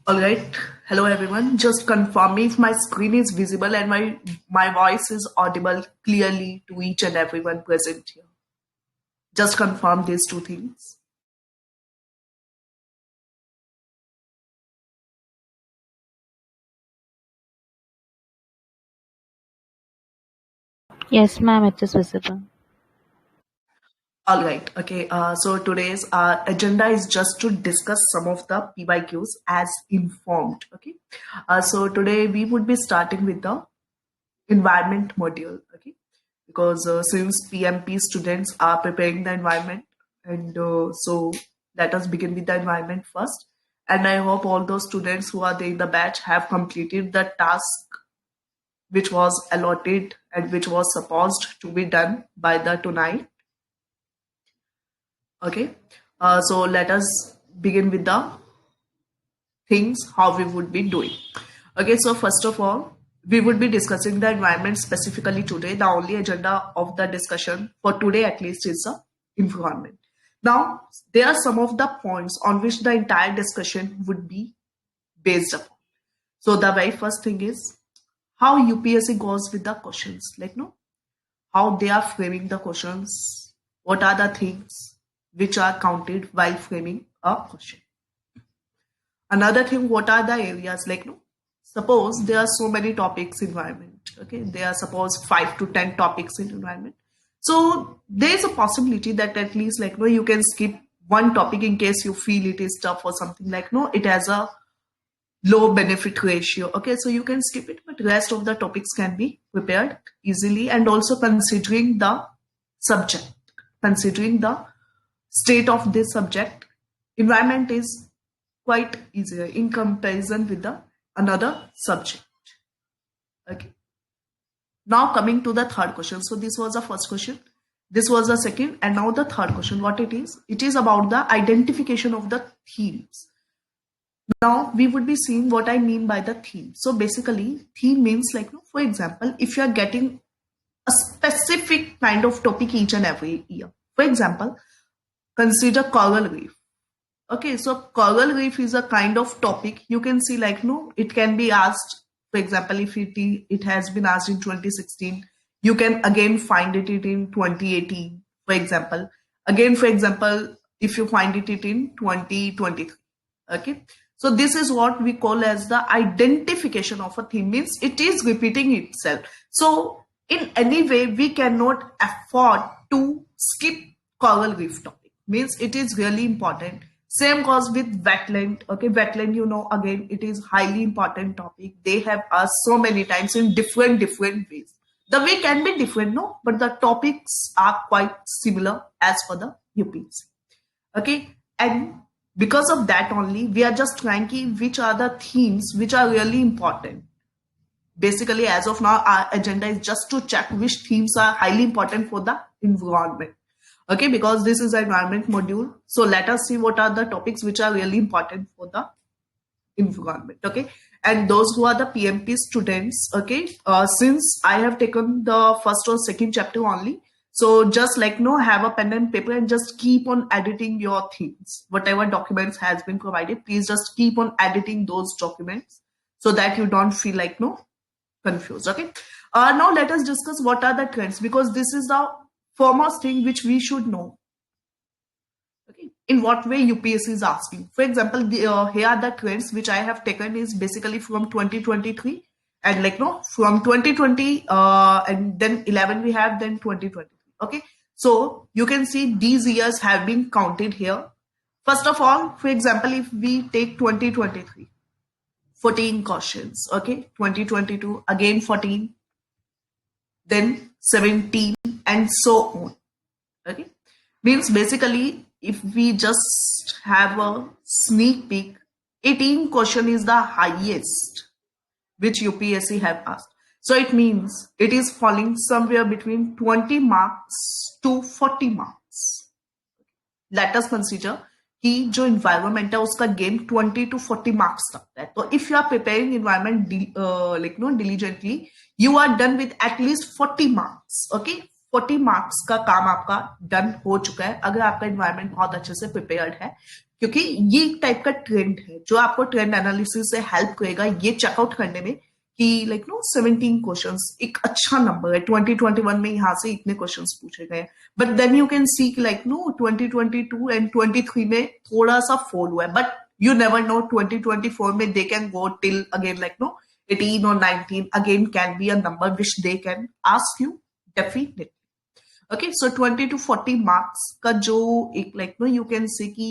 All right. Hello, everyone. Just confirm me if my screen is visible and my voice is audible clearly to each and everyone present here. Just confirm these two things. Yes, ma'am, it is visible. All right. Okay. So today's agenda is just to discuss some of the PYQs as informed. Okay. So today we would be starting with the environment module. Okay. Because since PMP students are preparing the environment, and so let us begin with the environment first. And I hope all those students who are there in the batch have completed the task which was allotted and which was supposed to be done by the tonight. Okay. So let us begin with the things how we would be doing. Okay, so first of all, we would be discussing the environment specifically today. The only agenda of the discussion for today at least is the environment. Now, there are some of the points on which the entire discussion would be based upon. So the very first thing is how UPSC goes with the questions, like no, how they are framing the questions, what are the things which are counted while framing a question. Another thing, what are the areas like no? Suppose there are so many topics in environment. Okay, there are suppose 5 to 10 topics in environment. So there is a possibility that at least like no, you can skip one topic in case you feel it is tough or something like no, it has a low benefit ratio. Okay, so you can skip it, but rest of the topics can be prepared easily, and also considering the subject, considering the state of this subject, environment is quite easier in comparison with the another subject. Okay. Now coming to the third question. So this was the first question. This was the second, and now the third question. What it is? It is about the identification of the themes. Now we would be seeing what I mean by the theme. So basically, theme means like, for example, if you are getting a specific kind of topic each and every year. For example, consider coral reef. Okay, so coral reef is a kind of topic you can see like no, it can be asked. For example, if it has been asked in 2016, you can again find it in 2018. For example, again, for example, if you find it in 2023. Okay, so this is what we call as the identification of a theme, means it is repeating itself. So in any way, we cannot afford to skip coral reef topic, means it is really important. Same goes with wetland. Okay, wetland, you know, again, it is highly important topic. They have asked so many times in different ways. The way can be different, no, but the topics are quite similar as for the UPSC. Okay, and because of that only, we are just ranking which are the themes which are really important. Basically, as of now, our agenda is just to check which themes are highly important for the environment. Okay, because this is an environment module. So let us see what are the topics which are really important for the environment. Okay, and those who are the PMP students, okay, since I have taken the first or second chapter only, so just like no, have a pen and paper and just keep on editing your themes. Whatever documents has been provided, please just keep on editing those documents so that you don't feel like no confused. Okay, now let us discuss what are the trends, because this is the foremost thing which we should know. Okay, in what way UPSC is asking. For example, here are the trends which I have taken is basically from 2023, and like no, from 2020 and then 11 we have, then 2023. Okay, so you can see these years have been counted here. First of all, for example, if we take 2023, 14 questions. Okay, 2022 again 14, then 17, and so on. Okay, means basically if we just have a sneak peek, 18 question is the highest which UPSC have asked. So it means it is falling somewhere between 20 marks to 40 marks. Let us consider कि जो environment है उसका game 20 to 40 marks तक है. तो if you are preparing environment like no diligently, you are done with at least 40 marks. Okay, 40 marks का काम आपका डन हो चुका है अगर आपका एनवायरनमेंट बहुत अच्छे से प्रिपेयर्ड है, क्योंकि ये एक टाइप का ट्रेंड है जो आपको ट्रेंड एनालिसिस से हेल्प करेगा ये चेकआउट करने में कि 17 क्वेश्चंस एक अच्छा नंबर है। 2021 में यहाँ से इतने क्वेश्चंस पूछे गए, but then you can see 2022 and 23 में थोड़ा सा फॉल हुआ है, बट you never know 2024 में they can go till again 18 or 19 again can be a number which they can ask you definitely. Okay, so 20 to 40 marks का जो एक you can say कि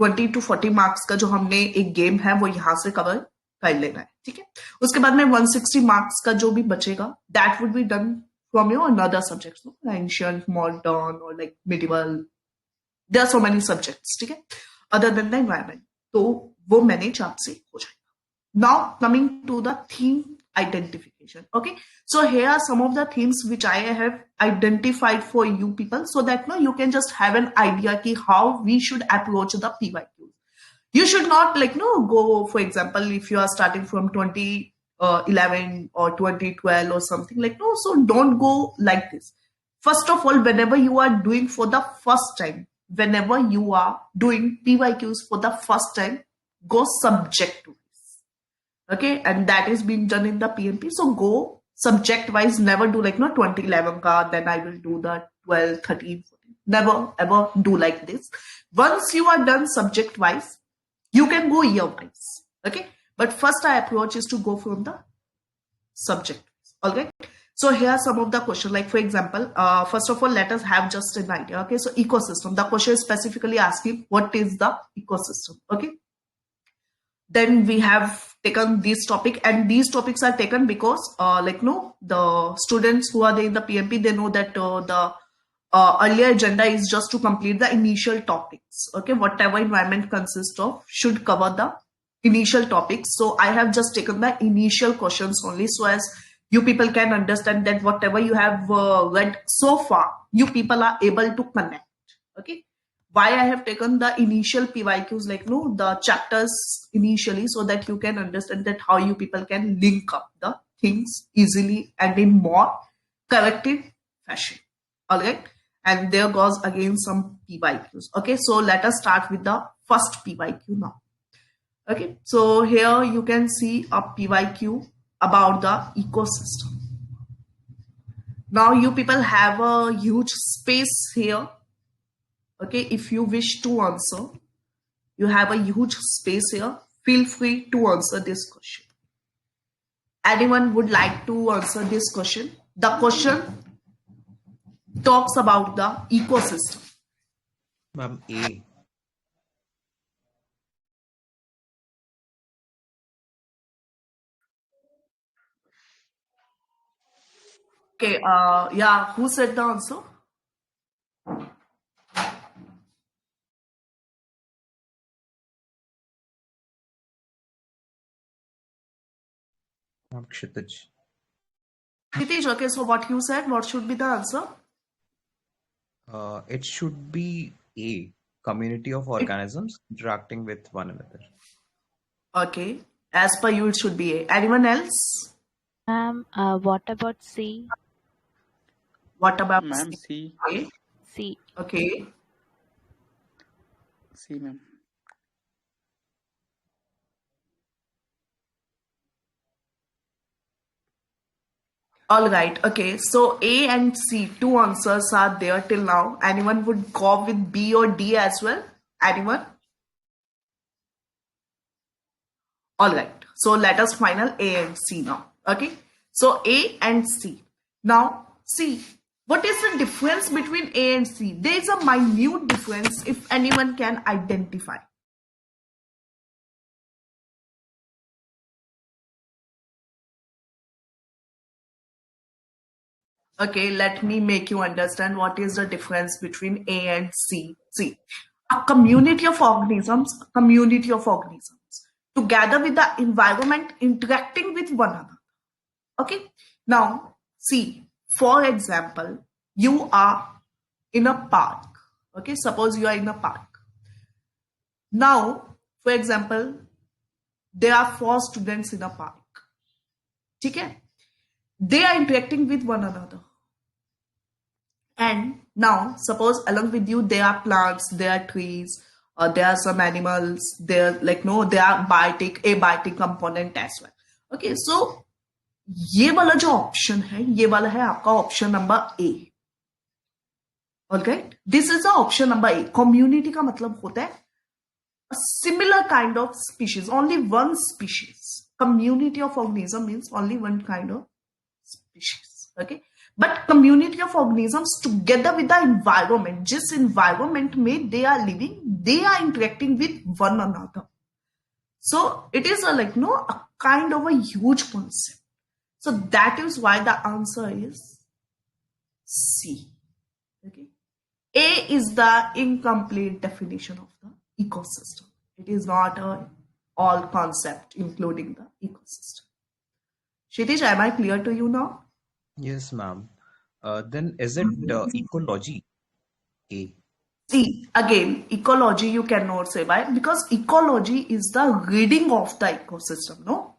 20 to 40 marks का जो हमने एक गेम है वो यहाँ से कवर कर लेना है, ठीक है। उसके बाद में 160 marks का जो भी बचेगा that would be done from your another subjects, ancient, modern or medieval, there are so many subjects, ठीक है, other than the environment, तो वो मैनेज आपसे हो जाएगा। Now coming to the theme identification. Okay, so here are some of the themes which I have identified for you people so that you can just have an idea ki how we should approach the PYQs. You should not go, for example, if you are starting from 2011 or 2012 or something so don't go like this. First of all, whenever you are doing for the first time, whenever you are doing PYQs for the first time, go subject wise. Okay, and that is being done in the PMP. So go subject wise, never do 2011 ka, then I will do the 12, 13, 14. Never ever do like this. Once you are done subject wise, you can go year wise. Okay, but first our approach is to go from the subject. All right. So here are some of the questions. Like for example, first of all, let us have just an idea. Okay, so ecosystem. The question is specifically asking what is the ecosystem. Okay. Then we have taken this topic, and these topics are taken because the students who are there in the PMP, they know that the earlier agenda is just to complete the initial topics. Okay, whatever environment consists of should cover the initial topics. So I have just taken the initial questions only, so as you people can understand that whatever you have read so far, you people are able to connect. Okay, why I have taken the initial PYQs, the chapters initially, so that you can understand that how you people can link up the things easily and in more corrected fashion. All right, and there goes again some PYQs. Okay, so let us start with the first PYQ now. Okay, so here you can see a PYQ about the ecosystem. Now you people have a huge space here. Okay, if you wish to answer, you have a huge space here. Feel free to answer this question. Anyone would like to answer this question? The question talks about the ecosystem. Ma'am, A. Okay, yeah, who said the answer? Ma'am, Kshitij. Kshitij, okay, so what you said, what should be the answer? It should be A. Community of organisms interacting with one another. Okay, as per you, it should be A. Anyone else? What about C? What about Ma'am, C? C. Okay. C. Okay. C, ma'am. All right. Okay. So A and C, two answers are there till now. Anyone would go with B or D as well? Anyone? All right. So let us final A and C now. Okay. So A and C. Now C. What is the difference between A and C? There is a minute difference if anyone can identify. Okay, let me make you understand what is the difference between A and C. See, a community of organisms together with the environment interacting with one another. Okay, now see, for example, you are in a park. Okay, suppose you are in a park. Now, for example, there are 4 students in a park. Okay, they are interacting with one another. And now, suppose along with you, there are plants, there are trees, there are some animals, there like no, there are biotic, abiotic component as well. Okay, so ये वाला जो option है, ये वाला है आपका option number A. Alright, this is the option number A. Community का मतलब होता है a similar kind of species, only one species. Community of organism means only one kind of species. Okay, but community of organisms together with the environment, जिस environment में they are living, they are interacting with one another. So it is a kind of a huge concept. So that is why the answer is C. Okay, A is the incomplete definition of the ecosystem. It is not a all concept including the ecosystem. Kshitij, am I clear to you now? Yes, ma'am. Then is it ecology? A. See, again, ecology you cannot say why, because ecology is the reading of the ecosystem, no?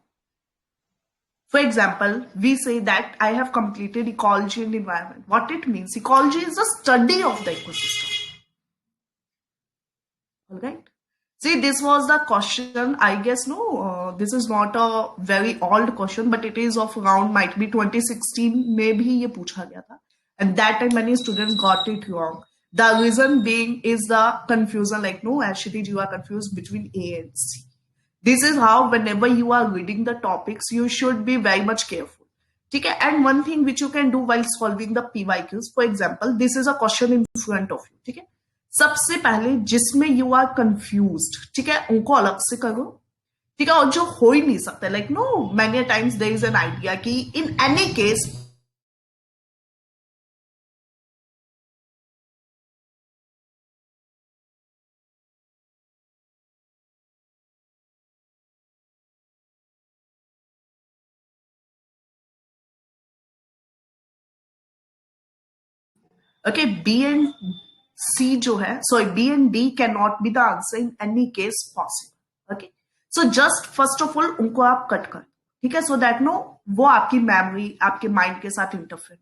For example, we say that I have completed ecology and environment. What it means? Ecology is the study of the ecosystem. All right. See, this was the question. I guess no, this is not a very old question, but it is of around might be 2016. Maybe ये पूछा गया था, and that time many students got it wrong. The reason being is the confusion. Like no, actually you are confused between A and C. This is how whenever you are reading the topics, you should be very much careful. Okay, and one thing which you can do while solving the PYQs, for example, this is a question in front of you. Okay, सबसे पहले जिसमें you are confused, ठीक है, उनको अलग से करो. ठीक है, और जो हो ही नहीं सकता, like no many times there is an idea कि in any case okay, B and C जो है, sorry, B and D cannot be the answer in any case possible. Okay, so just first of all उनको आप cut कर, ठीक है, so that no वो आपकी मेमोरी आपके माइंड के साथ इंटरफेयर.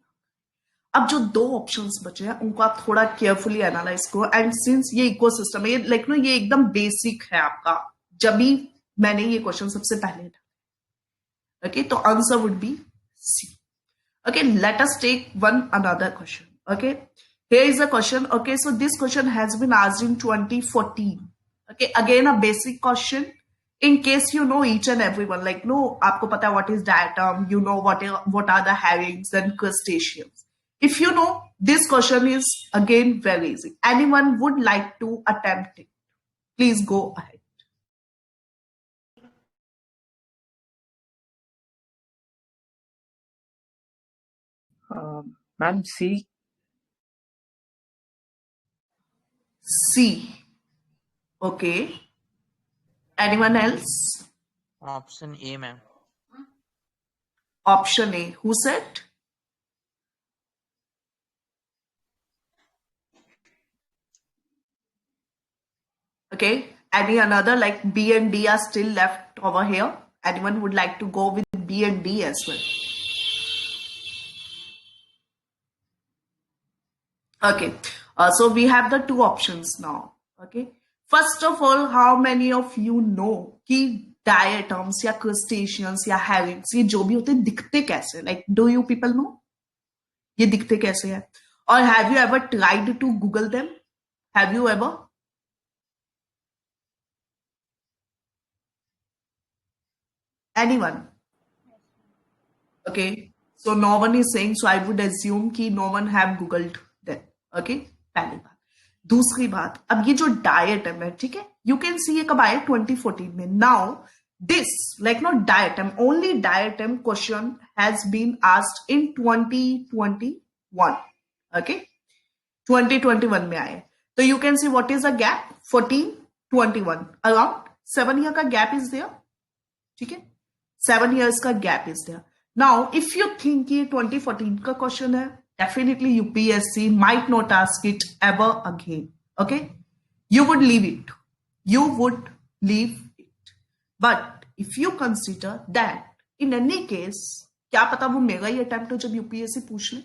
अब जो दो ऑप्शंस बचे हैं उनको आप थोड़ा केयरफुली एनालाइज करो. एंड सिंस ये इकोसिस्टम है, ये लाइक नो ये एकदम बेसिक है आपका, जब भी मैंने ये क्वेश्चन सबसे पहले था. ओके, तो answer would be C. Okay, let us take one another question. Okay, here is a question. Okay, so this question has been asked in 2014. Okay, again a basic question. In case you know each and everyone, like no, आपको पता है what is diatom, you know what are the herrings and crustaceans. If you know, this question is again very easy. Anyone would like to attempt it? Please go ahead. Ma'am, C. C. Okay. Anyone else? Option A, ma'am. Option A. Who said? Okay. Any another, like B and D are still left over here? Anyone would like to go with B and D as well? Okay. So we have the two options now. Okay. First of all, how many of you know कि diatoms या crustaceans या herrings ये जो भी होते हैं दिखते कैसे? Like, do you people know? ये दिखते कैसे हैं? Or have you ever tried to Google them? Have you ever? Anyone? Okay. So no one is saying, so I would assume कि no one have Googled them. Okay. पहली बात. दूसरी बात, अब ये जो डायटम है, ठीक है, यू कैन सी ये कब आए 2014 में. Now this like not diatom, only diatom question has been asked in 2021. Okay, 2021 में आए. तो you can see what is the gap, 14 21, around 7 year का गैप इज देयर. ठीक है, 7 years का gap is there. Now if you think ये 2014 का question है, definitely UPSC might not ask it ever again. Okay, you would leave it. You would leave it. But if you consider that in any case, क्या पता वो मेरा ही attempt हो जब UPSC पूछ ले,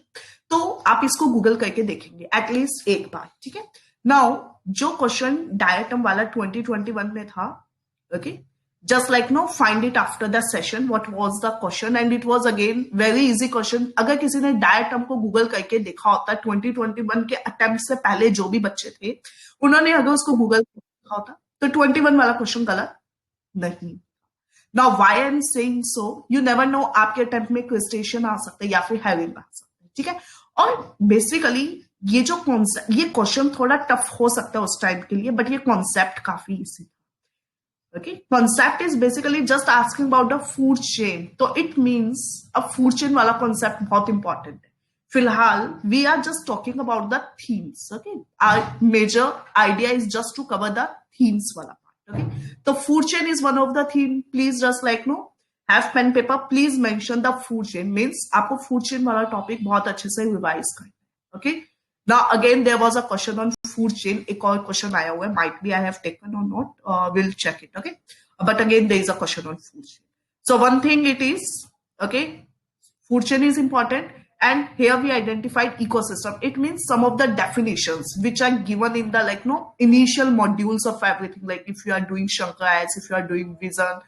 तो आप इसको गूगल करके देखेंगे एटलीस्ट एक बार, ठीक है। नाउ जो क्वेश्चन डायटम वाला 2021 में था, okay, just like know find it after the session what was the question, and it was again very easy question. अगर किसी ने डायटम को गूगल करके देखा होता 2021 के अटेम्प्ट से पहले, जो भी बच्चे थे उन्होंने अगर उसको गूगल देखा होता तो 21 वाला क्वेश्चन गलत नहीं। Now why I am saying so, you never know, आपके अटेम्प्ट में क्वेश्चन आ सकते हैं या फिर हैविंग आ सकते हैं, ठीक है। और बेसिकली ये जो कॉन्सेप्ट, ये क्वेश्चन थोड़ा टफ हो सकता है उस टाइम के लिए, बट ये कॉन्सेप्ट काफी इजी था, okay. Concept is basically just asking about the food chain, तो इट मीन्स अब फूड चेन वाला कॉन्सेप्ट बहुत इंपॉर्टेंट है। फिलहाल we are just talking about the themes, okay. Our major idea is just to cover the themes वाला part, okay. तो food chain is one of the theme, please just like no have pen paper, please mention the food chain, means आपको food chain वाला topic बहुत अच्छे से revise करना है, okay. Now again there was a question on food chain, एक और question आया हुआ है, might be I have taken or not, we'll check it, okay, but again there is a question on food chain. So one thing it is, okay, food chain is important, and here we identified ecosystem. It means some of the definitions which are given in the like no initial modules of everything, like if you are doing Shankar, if you are doing vision,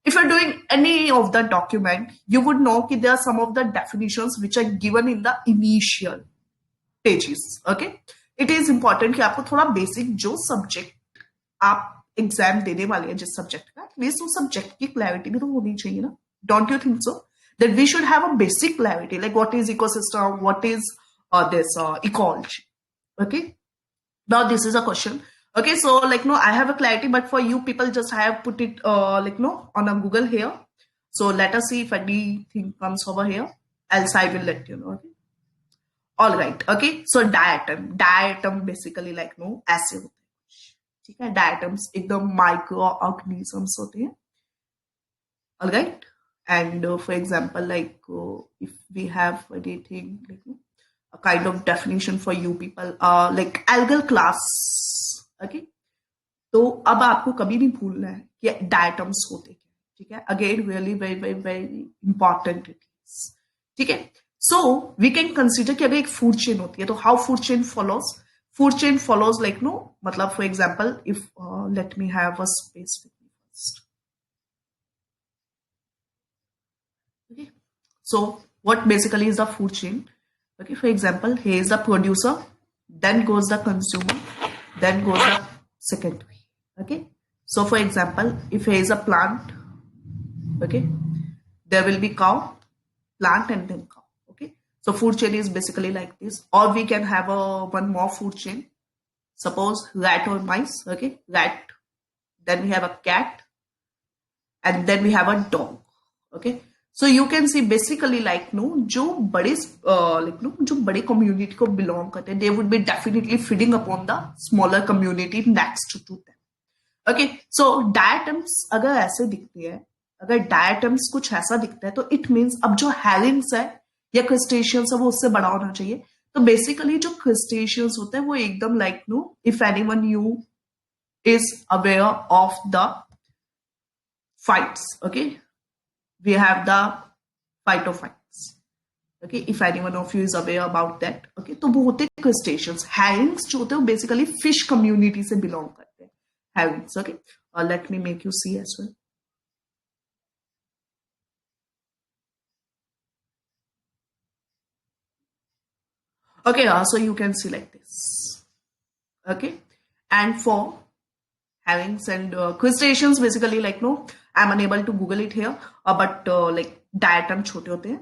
if you're doing any of the document, you would know that there are some of the definitions which are given in the initial pages, okay. It is important कि आपको थोड़ा basic जो subject आप exam देने वाले हैं जिस subject का, एटलीस्ट उस सब्जेक्ट की क्लैरिटी भी तो होनी चाहिए ना, don't you think so, that we should have a basic clarity like what is ecosystem, what is this ecology, okay. Now this is a question, okay, so like no I have a clarity, but for you people just I have put it like no on a Google here, so let us see if anything comes over here, else I will let you know, okay। All right, okay, so diatom basically like no ऐसे होते हैं, ठीक है। diatoms एकदम micro organisms होते हैं, all right, and for example like if we have anything like a kind of definition for you people, like algal class, okay। तो अब आपको कभी भी भूलना है कि डायटम्स होते क्या, ठीक है। Again really very very very important it is, ठीक है। सो वी कैन कंसिडर कि अगर एक फूड चेन होती है तो how food chain follows, food chain follows like no, मतलब for example if let me have a space with me first, okay, so what basically is the food chain, okay। for example here is the producer, then goes the consumer, then goes the secondary, okay। so for example if here is a plant, okay, there will be cow, plant, and then cow, okay। so food chain is basically like this, or we can have a one more food chain, suppose rat or mice, okay, rat, then we have a cat, and then we have a dog, okay। so you can see basically like no जो बड़े like no जो बड़े community को belong करते हैं, they would be definitely feeding upon the smaller community next to them, okay। so diatoms अगर ऐसे दिखती है, अगर diatoms कुछ ऐसा दिखता है तो it means अब जो herrings है या crustaceans है वो उससे बड़ा होना चाहिए। तो basically जो crustaceans होते हैं वो एकदम like no if anyone you is aware of the fights, okay, we have the phytophytes, okay, if anyone of you is aware about that, okay। तो वो होते हैं crustaceans, herrings जो होते हैं वो basically fish community से belong करते हैं, herrings, okay। let me make you see as well, okay। so you can see like this, okay। and for herrings and crustaceans basically like no I'm unable to google it here, but like diatom छोटे होते हैं,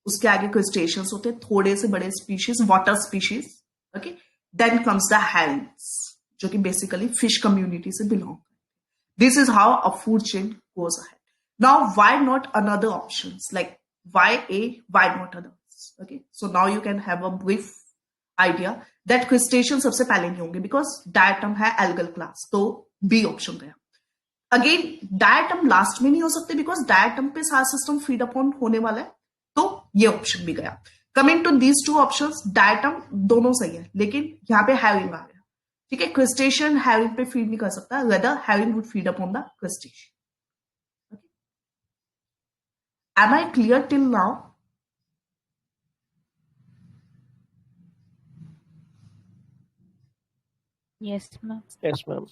उसके आगे crustaceans होते हैं, थोड़े से बड़े species, water species, okay। then comes the herrings जो कि basically fish community से belong, this is how a food chain goes ahead। now why not another options, like why a, why not others, okay। so now you can have a brief idea that crustaceans सबसे पहले नहीं होंगे because diatom है algal class, तो B option गया। Again diatom last में नहीं हो सकते बिकॉज डायटम पे सारा सिस्टम फीड अपॉन होने वाला है, तो ये ऑप्शन भी गया। Coming to these two options, diatom दोनों सही है लेकिन यहाँ पे हैविंग आ गया, ठीक है। क्रिस्टेशियन हैविंग पे फीड नहीं कर सकता, whether having wood feed upon the crustacean, am I clear till now? Yes, ma'am. Yes, ma'am.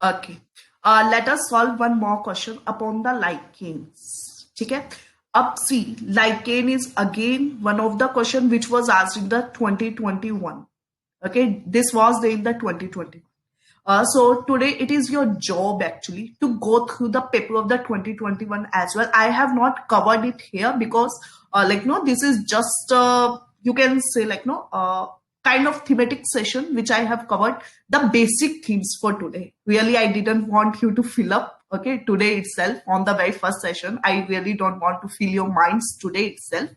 Okay. Let us solve one more question upon the lichens. ठीक है? Up see, lichen is again one of the question which was asked in the 2021. Okay, this was there in the 2020. So today it is your job actually to go through the paper of the 2021 as well. I have not covered it here because this is just you can say kind of thematic session which I have covered the basic themes for today. Really, I didn't want you to fill up today itself on the very first session. I really don't want to fill your minds today itself.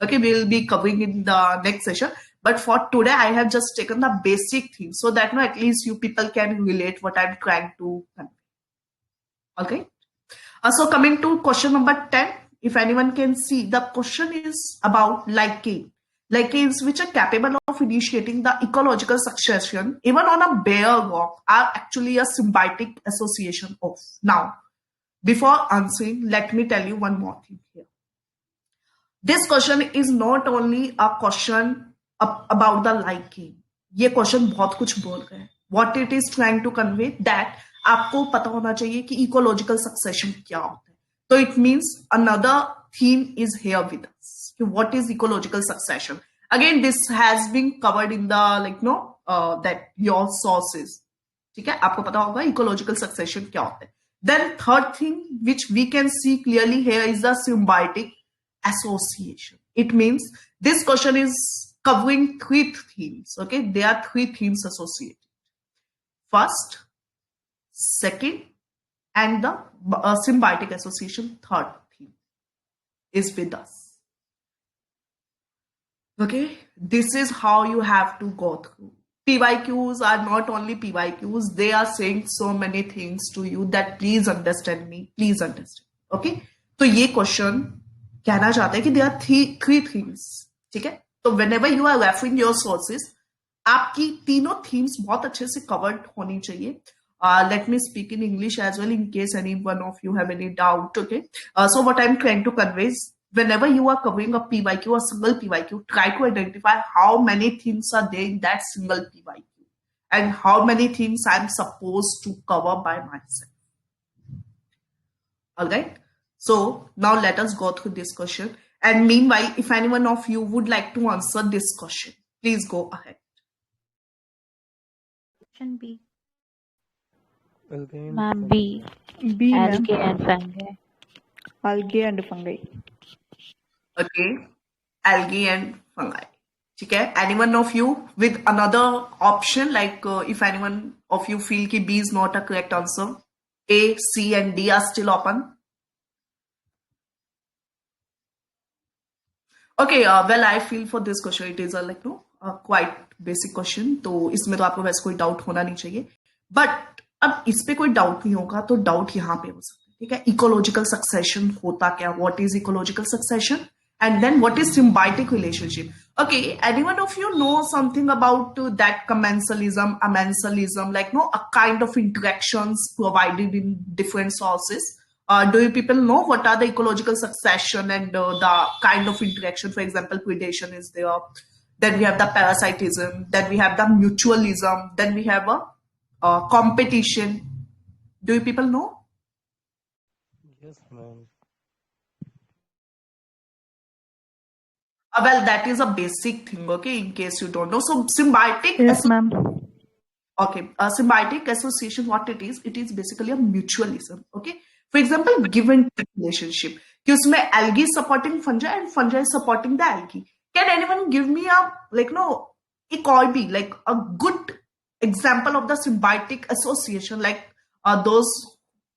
Okay, we'll be covering in the next session. But for today, I have just taken the basic theme so that at least you people can relate what I'm trying to convey. Okay. So coming to question number 10, if anyone can see, the question is about lichens which are capable of initiating the ecological succession even on a bare rock are actually a symbiotic association of. Now, before answering, let me tell you one more thing here. This question is not only a question about the lichen. ये question बहुत कुछ बोल रहे हैं. What it is trying to convey that आपको पता होना चाहिए कि इकोलॉजिकल सक्सेशन क्या होता है. तो it means another theme is here with us. What is ecological succession? Again, this has been covered in the that your sources. ठीक है, आपको पता होगा इकोलॉजिकल सक्सेशन क्या होता है. Then third thing which we can see clearly here is the symbiotic association. It means this question is covering three themes. Okay, there are three themes associated. First, second, and the symbiotic association, third theme, is with us. Okay, this is how you have to go through. PYQs are not only PYQs, they are saying so many things to you that please understand me, please understand. Okay, तो ये question कहना चाहते हैं कि there are three things. ठीक है, तो whenever you are referring your sources, आपकी तीनों थीम्स बहुत अच्छे से कवर्ड होनी चाहिए. Let me speak in English as well in case any one of you have any doubt. Okay, so what I'm trying to convey is whenever you are covering a PYQ or single PYQ, try to identify how many themes are there in that single PYQ and how many themes I'm supposed to cover by myself. All right. So now let us go through this question. And meanwhile, if anyone of you would like to answer this question, please go ahead. Option B. Algae Ma'am, B. B, ma'am. Algae and fungi. Algae and fungi. Okay. Algae and fungi. Okay. Anyone of you with another option, like if anyone of you feel that B is not a correct answer, A, C, and D are still open. Okay, well, I feel for this question it is a quite basic question. तो इसमें तो आपको वैसे कोई doubt होना नहीं चाहिए. But अब इस पे कोई डाउट नहीं होगा तो डाउट यहाँ पे हो सकता है. ठीक है, इकोलॉजिकल सक्सेशन होता क्या? What is ecological succession? And then what is symbiotic relationship? Okay, anyone of you know something about that commensalism, amensalism, a kind of interactions provided in different sources? Do you people know what are the ecological succession and the kind of interaction? For example, predation is there. Then we have the parasitism. Then we have the mutualism. Then we have a competition. Do you people know? Yes, ma'am. Well, that is a basic thing, okay, in case you don't know. So, symbiotic. Yes, ma'am. Okay, symbiotic association, what it is basically a mutualism, okay? For example, given relationship, कि उसमें algae supporting fungi and fungi supporting the algae. Can anyone give me एक और भी, like a good example of the symbiotic association, like those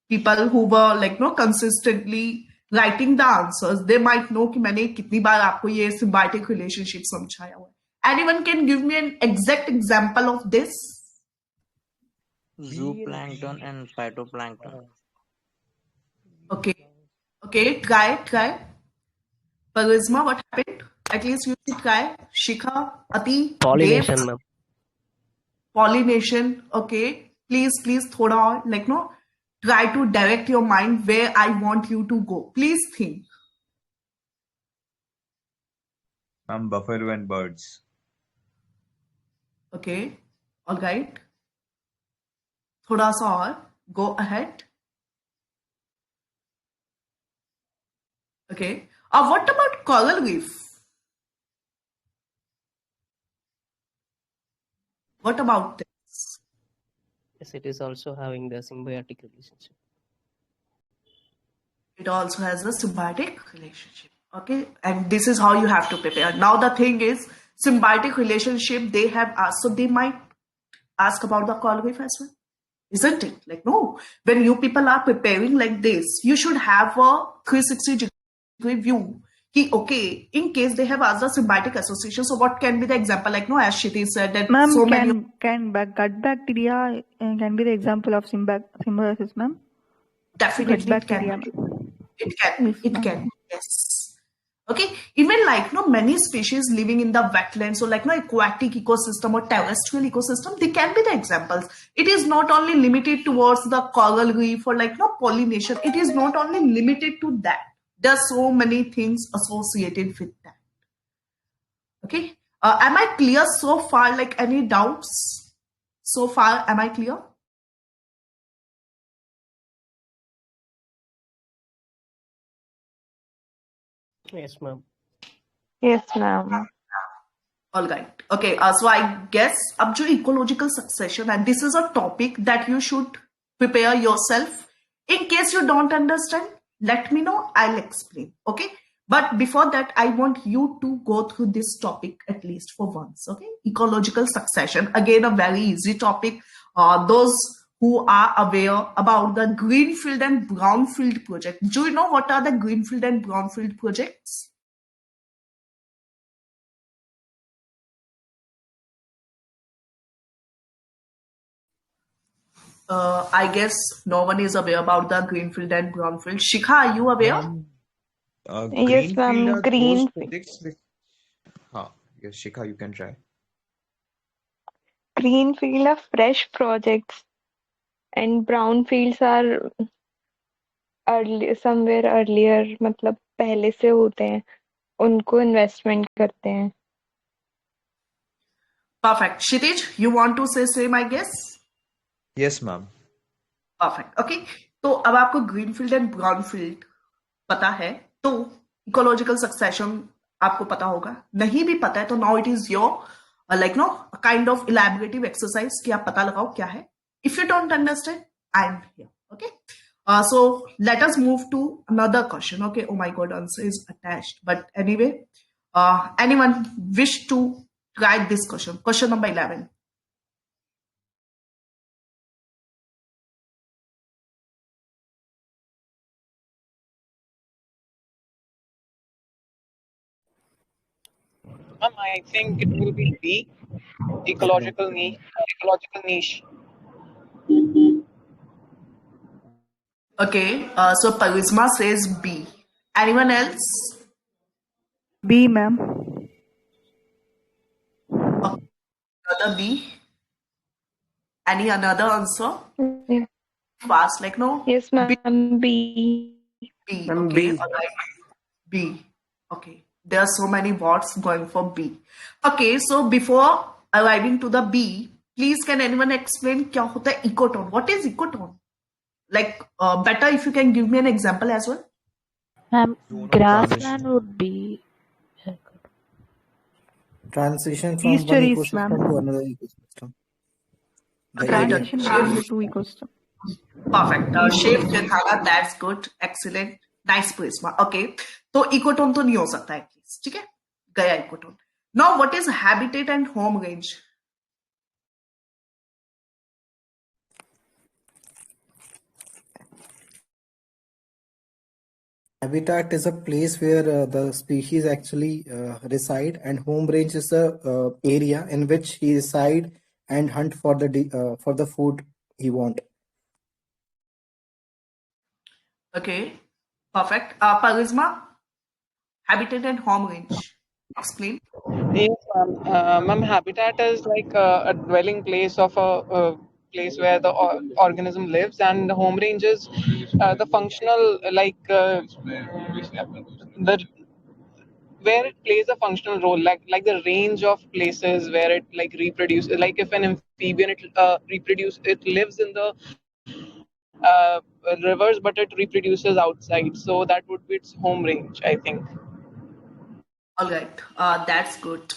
people who were consistently writing the answers, they might know कि मैंने कितनी बार आपको ये symbiotic relationship समझाया हुआ है. Anyone can give me an exact example of this? Zooplankton and phytoplankton. Okay, try. Charisma, what happened? At least you should try. Shikha, Ati, Pollination, Dev, ma'am. pollination. Okay, please, thoda और try to direct your mind where I want you to go. Please think. Buffalo and birds. Okay, All right. थोड़ा सा और. Go ahead. Okay. What about coral reef? What about this? Yes, it is also having the symbiotic relationship. It also has a symbiotic relationship. Okay, and this is how you have to prepare. Now the thing is, symbiotic relationship they have asked, so they might ask about the coral reef as well, isn't it? Like, no, when you people are preparing like this, you should have a 360-degree view. Okay, in case they have asked the symbiotic association, so what can be the example? Like, no, as Shiti said that Ma'am, so many gut bacteria can be the example of symbiosis, ma'am? definitely Gut bacteria. it can Yes, it ma'am. can yes. Okay, even like no many species living in the wetlands, so like no aquatic ecosystem or terrestrial ecosystem, they can be the examples. It is not only limited towards the coral reef or like no pollination. It is not only limited to that. There are so many things associated with that. Okay, am I clear so far? Like any doubts so far? Am I clear? Yes, ma'am. Yes, ma'am. All right. Okay. So I guess up to ecological succession, and this is a topic that you should prepare yourself. In case you don't understand, let me know. I'll explain. Okay. But before that, I want you to go through this topic at least for once. Okay. Ecological succession. Again, a very easy topic. Those who are aware about the greenfield and brownfield project. Do you know what are the greenfield and brownfield projects? I guess no one is aware about the greenfield and brownfield. Shikha, are you aware? Yes, Greenfield ma'am. are those projects which, yes, Shikha, you can try. Greenfield are fresh projects, and brownfields are somewhere earlier, मतलब पहले से होते हैं, उनको investment करते हैं. Perfect. Kshitij, you want to say same, I guess? Yes, ma'am. Perfect. Okay. तो अब आपको ग्रीनफील्ड एंड ब्राउनफील्ड पता है तो इकोलॉजिकल सक्सेशन आपको पता होगा. नहीं भी पता है तो now it is your like no kind of elaborative exercise कि आप पता लगाओ क्या है. If you don't understand I am here. Okay. So let us move to another question. Okay. Oh my God, answer is attached. But anyway, anyone wish to try this question? Question number 11. I think it will be B, ecological niche. Ecological niche. Okay, so Parisma says B. Anyone else? B, ma'am. Okay, another B. Any another answer? Yeah. Fast, like no? Yes, B. ma'am. B. B. Ma'am, Okay, B. all right. B. Okay, there are so many votes going for B. Okay, so before arriving to the B, please can anyone explain क्या होता है ecotone? What is ecotone? Like, better if you can give me an example as well. Zone of Grassland transition. would be Transition from one Estuaries, ecosystem ma'am. to another ecosystem. The Right, area. Transition Shiv. between the two ecosystems. Perfect. Shiv, Estuaries. Chaitanya, that's good. Excellent. Nice prisma. Okay. तो ecotone तो नहीं हो सकता at least. ठीक है, गया ecotone. Now what is habitat and home range? Habitat is a place where the species actually reside, and home range is the area in which he reside and hunt for the food he want. Okay, perfect. Parisma, habitat and home range. Explain. Yes, ma'am. Habitat is like a dwelling place of a place where the organism lives, and the home range is the functional, like the where it plays a functional role, like the range of places where it like reproduces. Like if an amphibian, it lives in the rivers, but it reproduces outside. So that would be its home range, I think. All right, that's good.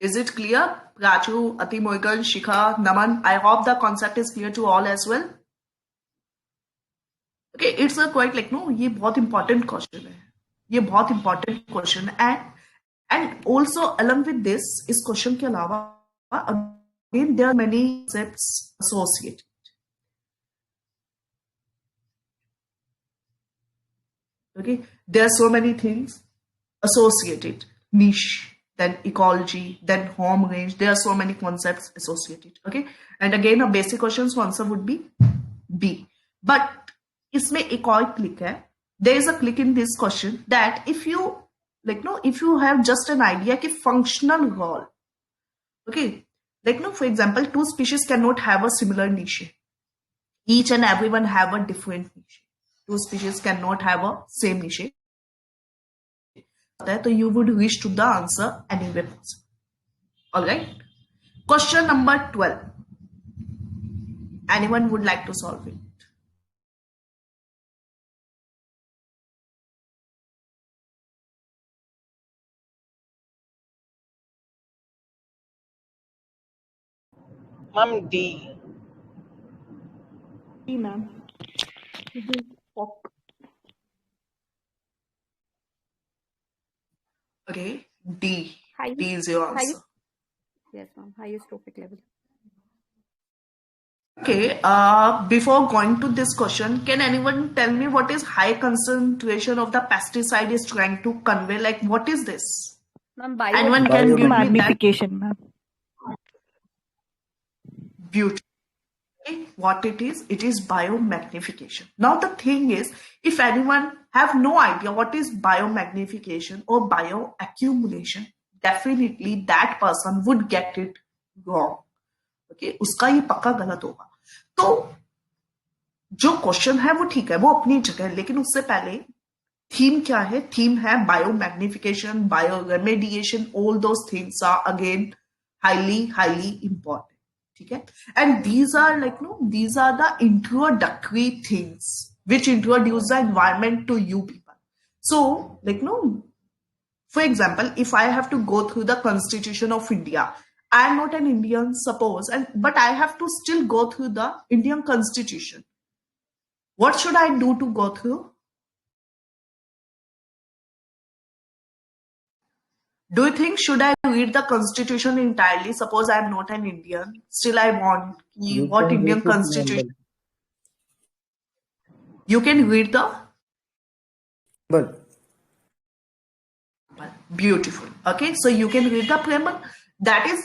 Is it clear? Raju, Ati Morgan, Shikha, Naman, I hope the concept is clear to all as well. Okay, it's a quite like, no, ये बहुत important question है. ये बहुत important question है. And also along with this, इस question के अलावा, again, there are many concepts associated. Okay, there are so many things associated. Niche, then ecology, then home range. There are so many concepts associated. Okay, and again, a basic question's answer would be B. But इसमें एक और click है. There is a click in this question that if you like, no, if you have just an idea कि functional role, okay, like, no, for example, two species cannot have a similar niche. Each and everyone have a different niche. Two species cannot have a same niche. So you would reach to the answer anyway possible. All right. Question number 12. Anyone would like to solve it? Ma'am, D. D, ma'am. This is POC. Okay. D. Highest, D is your answer. highest, yes, ma'am. Highest trophic level. Okay, before going to this question, can anyone tell me what is high concentration of the pesticide is trying to convey? Like, what is this? Ma'am, Anyone can give me that? biomagnification, ma'am. Beauty. Okay, what it is biomagnification. Now the thing is, if anyone have no idea what is biomagnification or bioaccumulation, definitely that person would get it wrong. Okay, उसका ये पक्का गलत होगा. तो जो question है वो ठीक है, वो अपनी जगह है, लेकिन उससे पहले थीम क्या है? थीम है biomagnification, bioremediation. All those things are again highly important. ठीक है, and these are like, no, these are the introductory things which introduce the environment to you people. So, like, no, for example, if I have to go through the Constitution of India, I am not an Indian, suppose, but I have to still go through the Indian Constitution. What should I do to go through? Do you think should I read the Constitution entirely? Suppose I am not an Indian, still I want what Indian Constitution. You can read the. Well, beautiful. Okay, so you can read the preamble. That is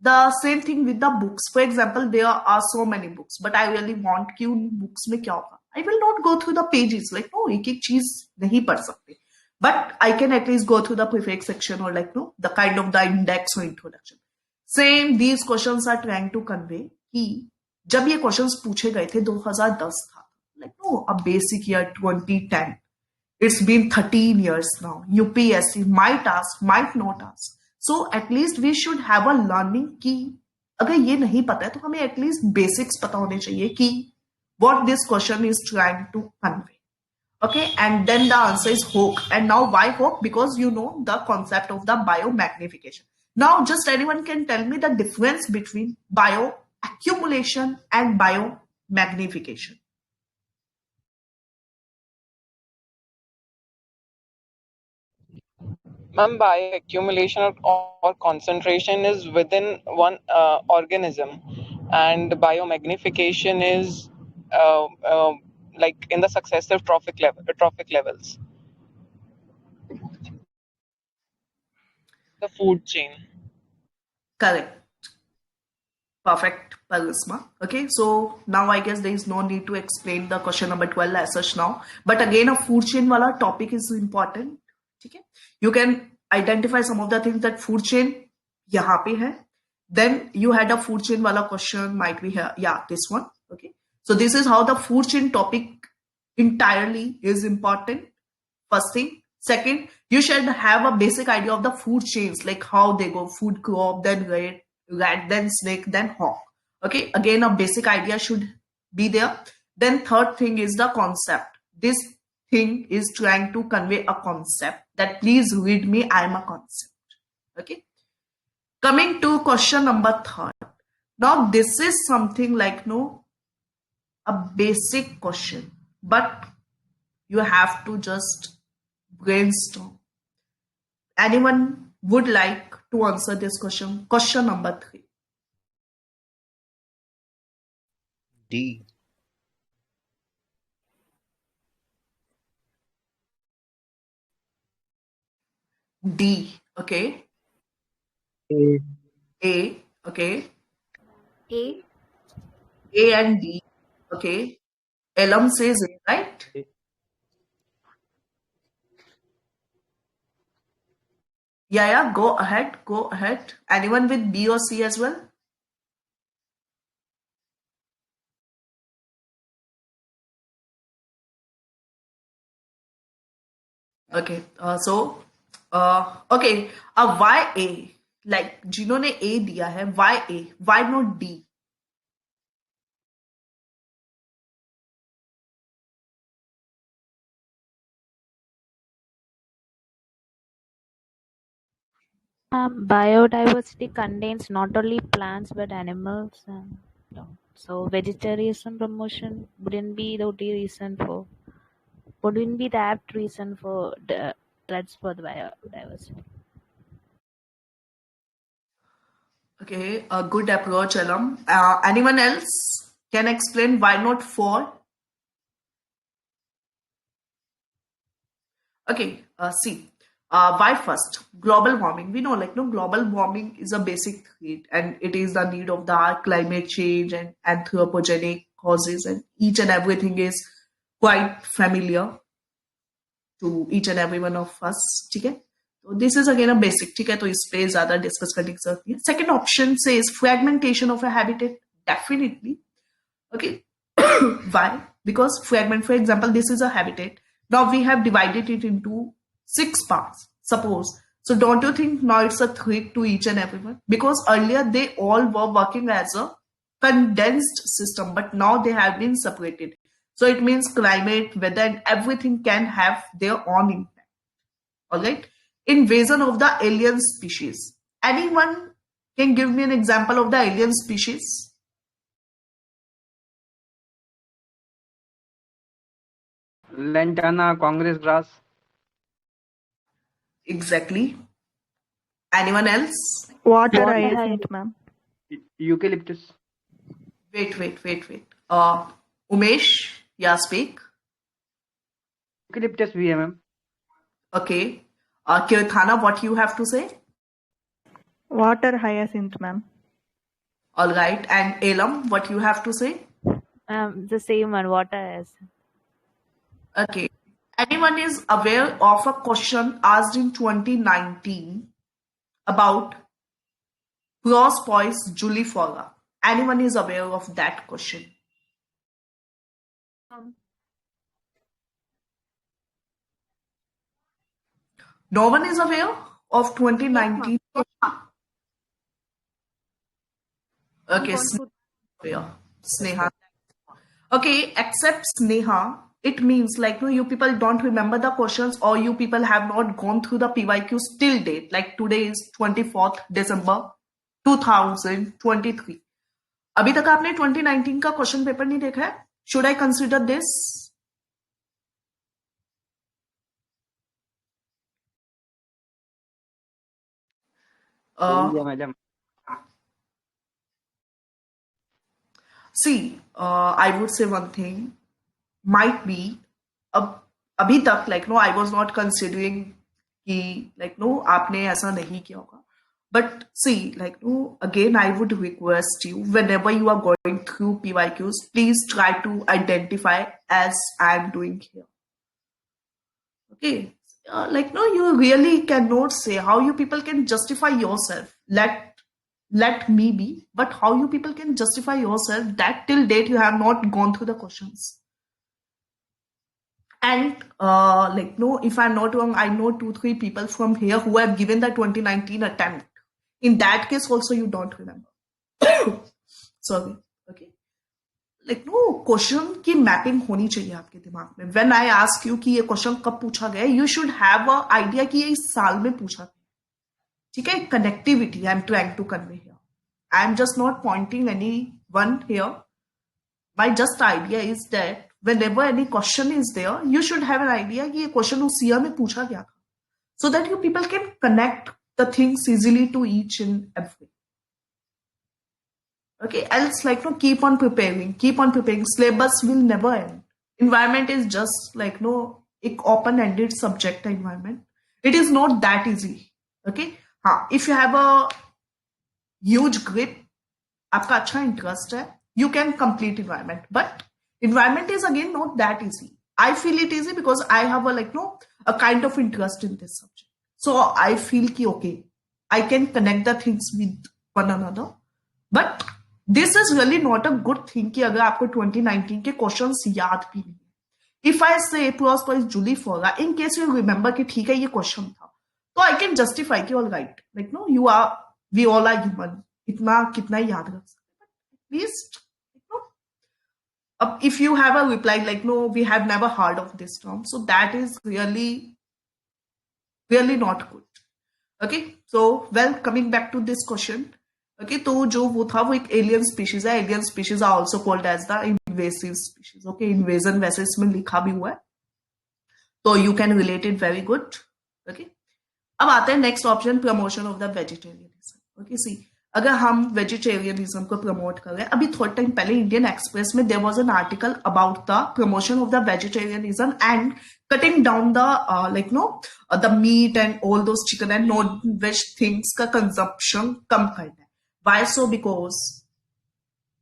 the same thing with the books. For example, there are so many books, but I really want कि उन books में क्या होगा. I will not go through the pages. Like, no, एक एक चीज नहीं पढ़ सकते. But I can at least go through the prefix section or like, no, the kind of the index or introduction. Same, these questions are trying to convey कि जब ये questions पूछे गए थे 2010 था. Like, no, a basic year 2010. It's been 13 years now. UPSC might ask, might not ask. So at least we should have a learning कि अगर ये नहीं पता है तो हमें at least basics पता होने चाहिए कि what this question is trying to convey. Okay, and then the answer is hawk. And now why hawk? Because you know the concept of the biomagnification. Now just anyone can tell me the difference between bioaccumulation and biomagnification. Ma'am, bioaccumulation or concentration is within one organism, and biomagnification is like in the successive trophic levels. The food chain. Correct. Perfect, Parisma. Okay, so now I guess there is no need to explain the question number 12 as such now. But again, a food chain wala topic is important. Okay, you can identify some of the things that food chain yahan pe hai. Then you had a food chain wala question might be here. Yeah, this one. Okay, so this is how the food chain topic entirely is important. First thing. Second, you should have a basic idea of the food chains, like how they go: food crop, then rat, then snake, then hawk. Okay, again, a basic idea should be there. Then third thing is the concept. This thing is trying to convey a concept, that please read me, I am a concept. Okay, coming to question number third. Now this is something like a basic question, but you have to just brainstorm. Anyone would like to answer this question? Question number 3. D. D. Okay. A. A. Okay. A. A and D. Okay. Elam says A, right? Yeah, go ahead. Go ahead. Anyone with B or C as well? Okay. Okay. Why A? Like जिन्होंने A दिया है, why A? Why not D? Biodiversity contains not only plants but animals. So vegetarianism promotion wouldn't be the only reason for, wouldn't be the apt reason for the threats for the biodiversity. Okay, a good approach, Elam. Anyone else can explain why not 4? Okay, see. Why first? Global warming. We know, global warming is a basic threat, and it is the need of the climate change and anthropogenic causes, and each and everything is quite familiar to each and every one of us. ठीक है? So this is again a basic. ठीक है? तो इस पे ज़्यादा discuss करने की जरूरत नहीं है. Second option says fragmentation of a habitat. Definitely. Okay. Why? Because fragment, for example, this is a habitat. Now we have divided it into 6 parts, suppose. So don't you think now it's a threat to each and everyone? Because earlier they all were working as a condensed system, but now they have been separated. So it means climate, weather, and everything can have their own impact. Alright? Invasion of the alien species. Anyone can give me an example of the alien species? Lantana, Congress grass. Exactly. Anyone else? Water hyacinth, ma'am. Eucalyptus. Wait. Umesh, yeah, speak. Eucalyptus VMM. Okay. Kirthana, what you have to say? Water hyacinth, ma'am. All right. And Elam, what you have to say? The same one, water is. Okay. Anyone is aware of a question asked in 2019 about Prospois julifera? Anyone is aware of that question? No one is aware of 2019? Okay, Sneha. Okay, except Sneha, it means you people don't remember the questions, or you people have not gone through the PYQs till date. Like today is 24th December 2023. अभी तक आपने 2019 का question paper नहीं देखा है? Should I consider this? Madam. See, I would say one thing. Might be अभी तक I was not considering कि आपने ऐसा नहीं किया होगा. But see, again, I would request you, whenever you are going through PYQs, please try to identify as I am doing here. Okay, you really cannot say how you people can justify yourself. Let me be, but how you people can justify yourself that till date you have not gone through the questions. And like, no, if I'm not wrong, I know 2-3 people from here who have given the 2019 attempt. In that case also you don't remember. Sorry. Okay. Like, no, question की mapping होनी चाहिए आपके दिमाग में. When I ask you कि ये question कब पूछा गया, you should have a idea कि ये इस साल में पूछा गया. ठीक है, connectivity I am trying to convey here. I am just not pointing any one here. My just idea is that whenever any question is there, you should have an idea कि ये क्वेश्चन उस year में पूछा गया था, so that you people can connect the things easily to each and every. Okay, else like, no, keep on preparing. Syllabus will never end. Environment is just like, no, एक open ended subject है environment. It is not that easy. Okay, हाँ, if you have a huge grip, आपका अच्छा interest है, you can complete environment. But environment is again not that easy. I feel it easy because I have a, like, no, a kind of interest in this subject. So I feel ki okay, I can connect the things with one another. But this is really not a good thing कि अगर आपको 2019 के questions याद भी नहीं. If I say prosperous Julie Fora, in case you remember कि ठीक है ये question था, तो I can justify कि all right, like, no, we all are human. इतना कितना याद रख सकते. At least, if you have a reply like, no, we have never heard of this term, so that is really not good. Okay, so well, coming back to this question. Okay, तो जो वो था वो एक alien species है. Alien species are also called as the invasive species. Okay, invasion वैसे इसमें लिखा भी हुआ है, तो you can relate it very good. Okay, अब आते हैं next option, promotion of the vegetarianism. Okay, see, अगर हम वेजिटेरियनिज्म को प्रमोट कर रहे हैं, अभी थोड़ा टाइम पहले इंडियन एक्सप्रेस में there was an article about the promotion of the vegetarianism and cutting down the like, no, the meat and all those chicken and non veg things का consumption कम करना है. Why so? Because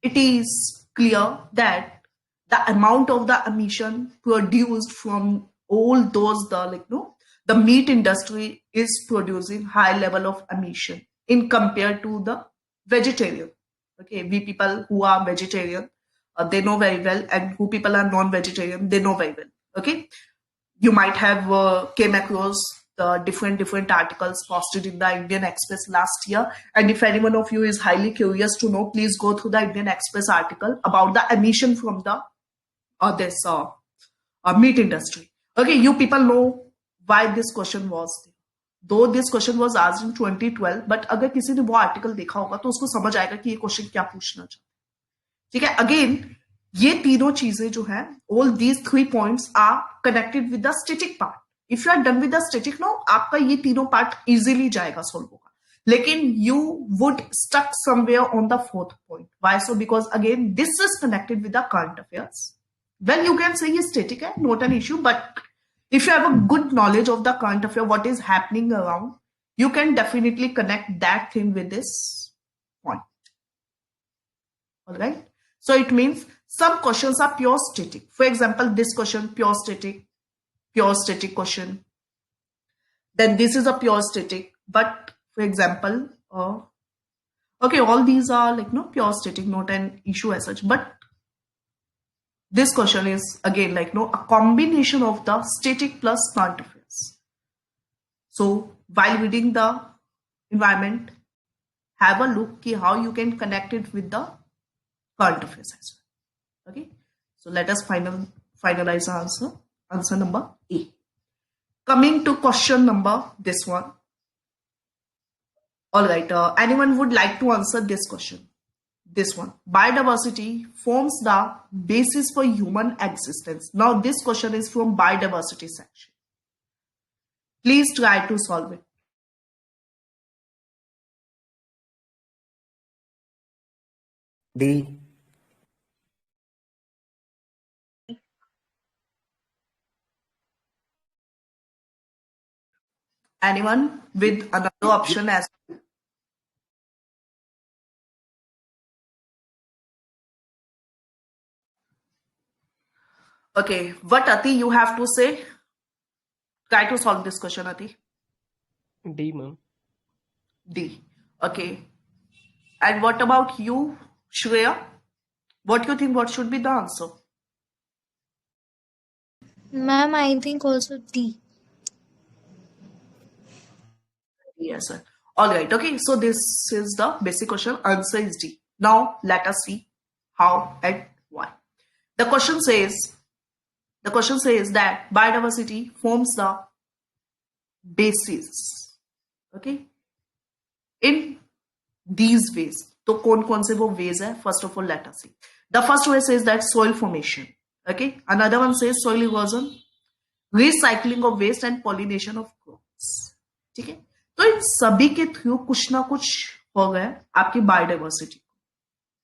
it is clear that the amount of the emission produced from all those, the meat industry is producing high level of emission in compared to the vegetarian. Okay, we people who are vegetarian, they know very well, and who people are non-vegetarian, they know very well. Okay, you might have came across the different articles posted in the Indian Express last year, and if anyone of you is highly curious to know, please go through the Indian Express article about the emission from the this meat industry. Okay, you people know why this question was there. Though this question was asked in 2012, but अगर किसी ने वो article देखा होगा तो उसको समझ आएगा कि ये क्वेश्चन क्या पूछना चाहता है. ठीक है, अगेन ये तीनों चीजें जो है, all these 3 points are connected with the static part. If you are done with the static now, आपका ये तीनों पार्ट इजीली जाएगा सॉल्व होगा. लेकिन you would stuck somewhere on the 4th point. Why so? Because again this is connected with the current affairs. Well, you can say ये static है, not an issue, but if you have a good knowledge of the current affair, what is happening around, you can definitely connect that thing with this point. All right. So it means some questions are pure static. For example, this question, pure static question. Then this is a pure static. But for example, okay, all these are like, no, pure static, not an issue as such. But this question is again like, no, a combination of the static plus current affairs. So while reading the environment, have a look at how you can connect it with the current affairs as well. Okay, so let us finalize our answer. Answer number A. Coming to question number this one. All right, anyone would like to answer this question? This one, biodiversity forms the basis for human existence. Now this question is from biodiversity section. Please try to solve it. D. Anyone with another option as well? Okay, what Ati you have to say? Try to solve this question, Ati. D, ma'am. D. Okay. And what about you, Shreya? What do you think? What should be the answer? Ma'am, I think also D. Yes, sir. All right. Okay. So this is the basic question. Answer is D. Now let us see how and why. The question says that biodiversity forms the basis. Okay. In these ways. तो कौन से वो ways है? First of all, let us see. The first way says that soil formation. Okay. Another one says soil erosion, recycling of waste and pollination of crops. ठीक है. तो इन सभी के थ्रू कुछ ना कुछ हो गया आपकी biodiversity.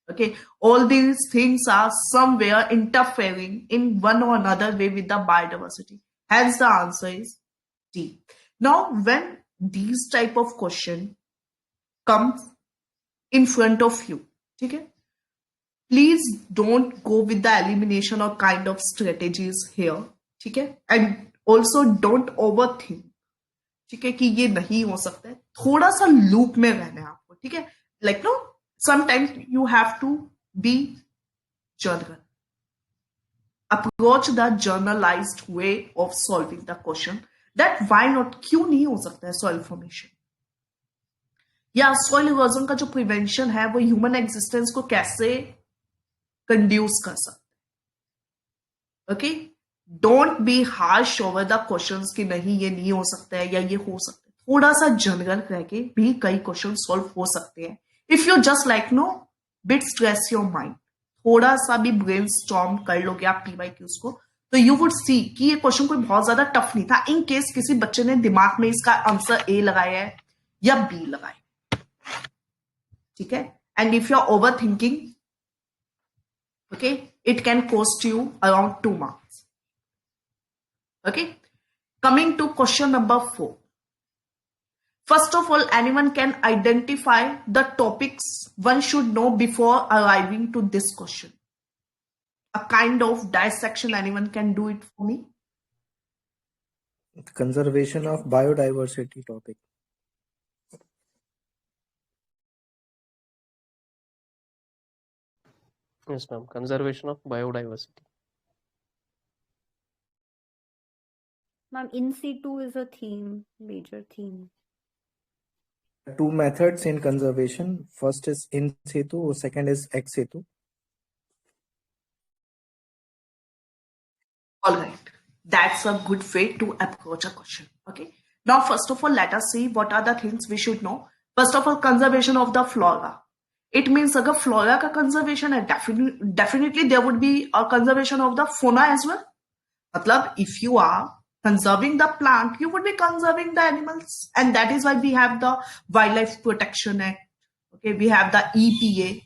Okay, all these things are somewhere interfering in one or another way with the biodiversity. Hence, the answer is D. Now, when these type of question comes in front of you, okay, please don't go with the elimination or kind of strategies here, okay, and also don't overthink. ठीक है कि ये नहीं हो सकता है. थोड़ा सा लूप में रहना है आपको. ठीक है, like no sometimes you have to be general. Approach the generalized way of solving the question. That why not? क्यों नहीं हो सकता है soil formation या soil erosion का जो prevention है वो human existence को कैसे conduce कर सकता है. Okay, don't be harsh over the questions कि नहीं ये नहीं हो सकता है या ये हो सकता है. थोड़ा सा जनरल रह के भी कई क्वेश्चन सॉल्व हो सकते हैं. If you just like no bit stress your mind, थोड़ा सा भी ब्रेन स्टॉर्म कर लोगे आप PYQs को, तो यू वुड सी कि ये क्वेश्चन कोई बहुत ज्यादा टफ नहीं था. इन केस किसी बच्चे ने दिमाग में इसका आंसर A लगाया है या B लगाया. ठीक है, and if you are over thinking, okay, it can cost you around 2 marks. Okay, coming to question number 4. First of all, anyone can identify the topics one should know before arriving to this question. A kind of dissection, anyone can do it for me? Conservation of biodiversity topic. Yes, ma'am. Conservation of biodiversity. Ma'am, in situ is a theme, major theme. Two methods in conservation. First is in situ, second is ex situ. All right, that's a good way to approach a question. Okay, now first of all, let us see what are the things we should know. First of all, conservation of the flora. It means अगर flora का conservation है, definitely there would be a conservation of the fauna as well. मतलब if you are conserving the plant, you would be conserving the animals, and that is why we have the Wildlife Protection Act. Okay, we have the EPA,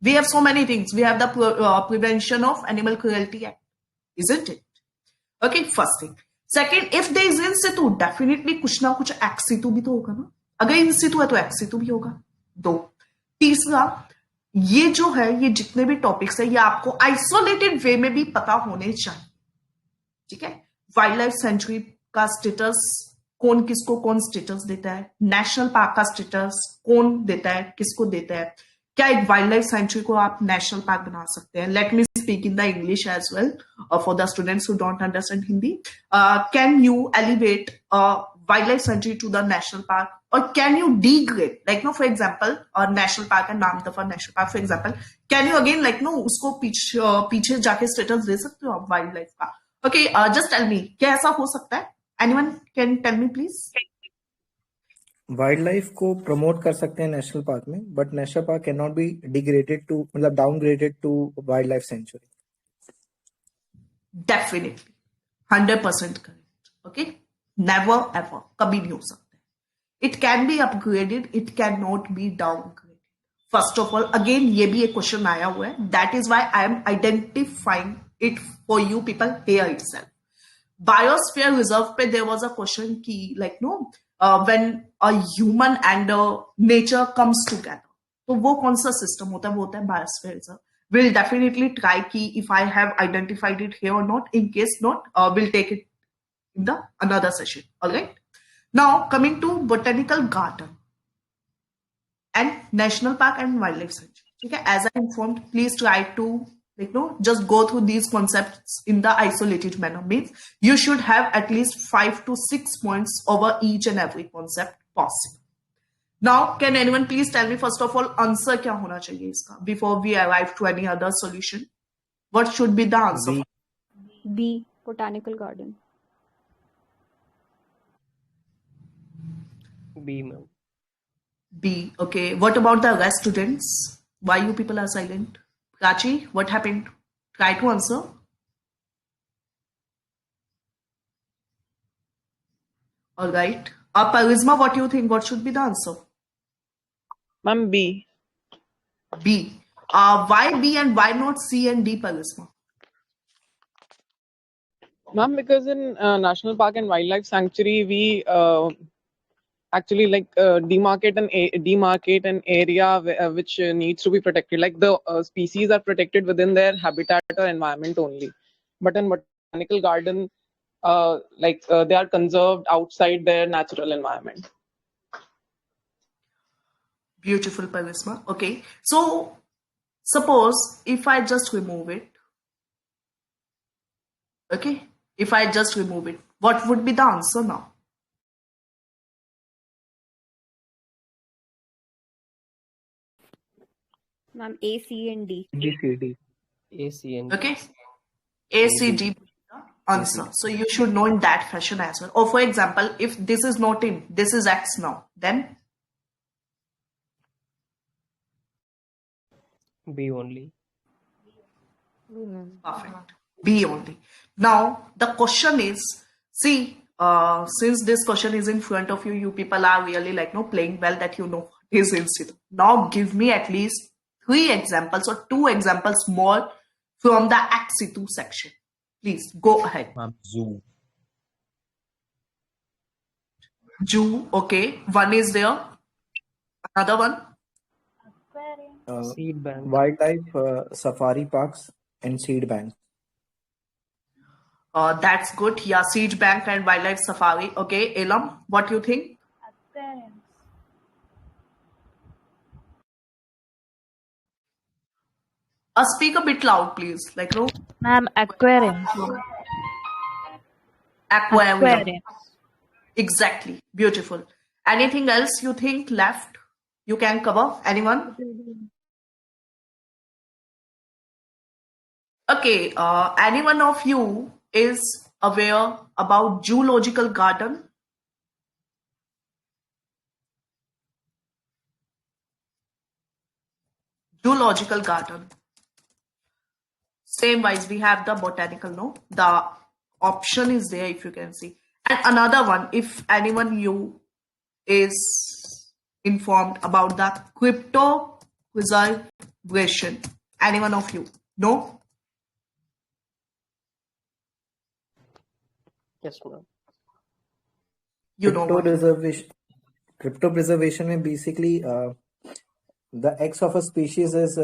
we have so many things. We have the Prevention of Animal Cruelty Act, isn't it? Okay, first thing. Second, if there is in situ, definitely कुछ ना कुछ ex situ भी तो होगा ना. अगर in situ है तो ex situ भी होगा. 2. तीसरा, ये जो है, ये जितने भी टॉपिक्स है, ये आपको आइसोलेटेड वे में भी पता होने चाहिए. ठीक है, वाइल्ड लाइफ सेंचुरी का स्टेटस कौन किसको कौन स्टेटस देता है, नेशनल पार्क का स्टेटस कौन देता है, किसको देता है, क्या एक वाइल्ड लाइफ सेंचुरी को आप नेशनल पार्क बना सकते हैं. Let me speak in the English as well for the students who don't understand Hindi. Can you elevate wild life sanctuary to the national park, or can you degrade, like no, for example, national park and नाम दफा national park, for example, can you again like no उसको पीछे जाके status दे सकते हो आप wild life का. Okay, just tell me, क्या ऐसा हो सकता है? Anyone can tell me please? Wildlife को प्रमोट कर सकते हैं नेशनल पार्क में, but national park can not be degraded to, मतलब downgraded to wild life sanctuary. Definitely 100% correct. Okay, never ever, कभी नहीं हो सकता. It can be upgraded, it cannot be downgraded. First of all, again ये भी एक question आया हुआ है. That is why I am identifying it for you people here itself. Biosphere reserve पे there was a question की like no, when a human and nature comes together, तो वो कौन सा सिस्टम होता है? वो होता है biosphere reserve. We'll definitely try की if I have identified it here or not. In case not, we'll take it in the another session. All right. Now coming to botanical garden and national park and wildlife sanctuary. Okay, as I informed, please try to like no, just go through these concepts in the isolated manner. Means you should have at least 5 to 6 points over each and every concept possible. Now, can anyone please tell me first of all answer क्या होना चाहिए इसका before we arrive to any other solution? What should be the answer? B. B. Botanical garden. B, ma'am. B. Okay. What about the rest students? Why you people are silent? Prachi, what happened? Try to answer. All right. Parisma, what do you think? What should be the answer? Ma'am, B. B. Why B and why not C and D, Parisma? Ma'am, because in National Park and Wildlife Sanctuary, we actually demarcate an area which needs to be protected. Like the species are protected within their habitat or environment only. But in botanical garden, they are conserved outside their natural environment. Beautiful, Parisma. Okay. So, suppose if I just remove it, okay? If I just remove it, what would be the answer now? Ma'am, A, C, and D. B, C, D. A, C, and Okay? A, C, D answer. So you should know in that fashion as well. Or for example, if this is not in, this is X now, then B only. perfect. B only. Now, the question is, see, since this question is in front of you, you people are really like no playing well that you know what is institute. Now give me at least 3 examples or 2 examples more from the Act C2 section. Please go ahead. Zoo. Zoo, okay. One is there. Another one. Seed bank. Wildlife safari parks and seed banks. That's good. Yeah, Siege Bank and Wildlife Safari. Okay, Elam, what do you think? Speak a bit loud, please. Like, no. Ma'am, aquariums. Aquarium. Aquariums. Exactly. Beautiful. Anything else you think left? You can cover? Anyone? Okay. Any one of you is aware about zoological garden? Zoological garden. Same wise, we have the botanical, no? The option is there if you can see. And another one, if anyone you is informed about the crypto preservation. Anyone of you? No? Yes, ma'am. You know what? Crypto preservation में basically the eggs of a species is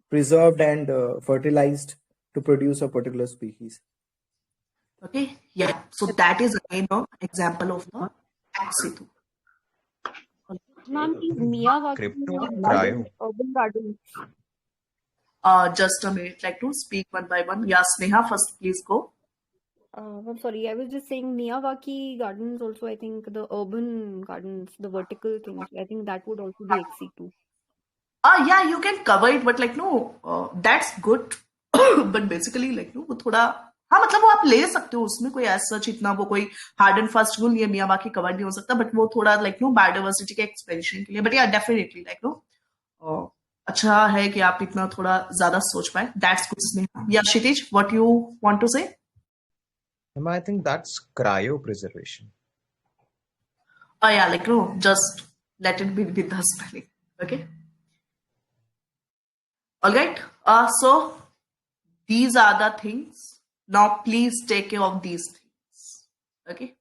preserved and fertilized to produce a particular species. Okay, yeah. So that is again an example of the Axitu. Ma'am, is Miyawaki Crypto or cryo? urban gardens? Just a minute, like to speak one by one. Yeah, Sneha, first please go. I'm sorry, I was just saying Miyawaki gardens also, I think the urban gardens, the vertical things, I think that would also be XC2. Yeah, you can cover it, but like no, that's good. But basically like no, वो थोड़ा हाँ मतलब वो आप ले सकते हो उसमें कोई as such इतना वो कोई hard and fast rule ये मियावाकी कवर नहीं हो सकता, but वो थोड़ा like no biodiversity के expansion के लिए, but yeah definitely like no अच्छा है कि आप इतना थोड़ा ज्यादा सोच पाए. That's good. Sneha. Yeah, Kshitij, what you want to say? I think that's cryopreservation. Oh yeah, like no, just let it be with the spelling. Okay. All right. So these are the things. Now please take care of these things. Okay.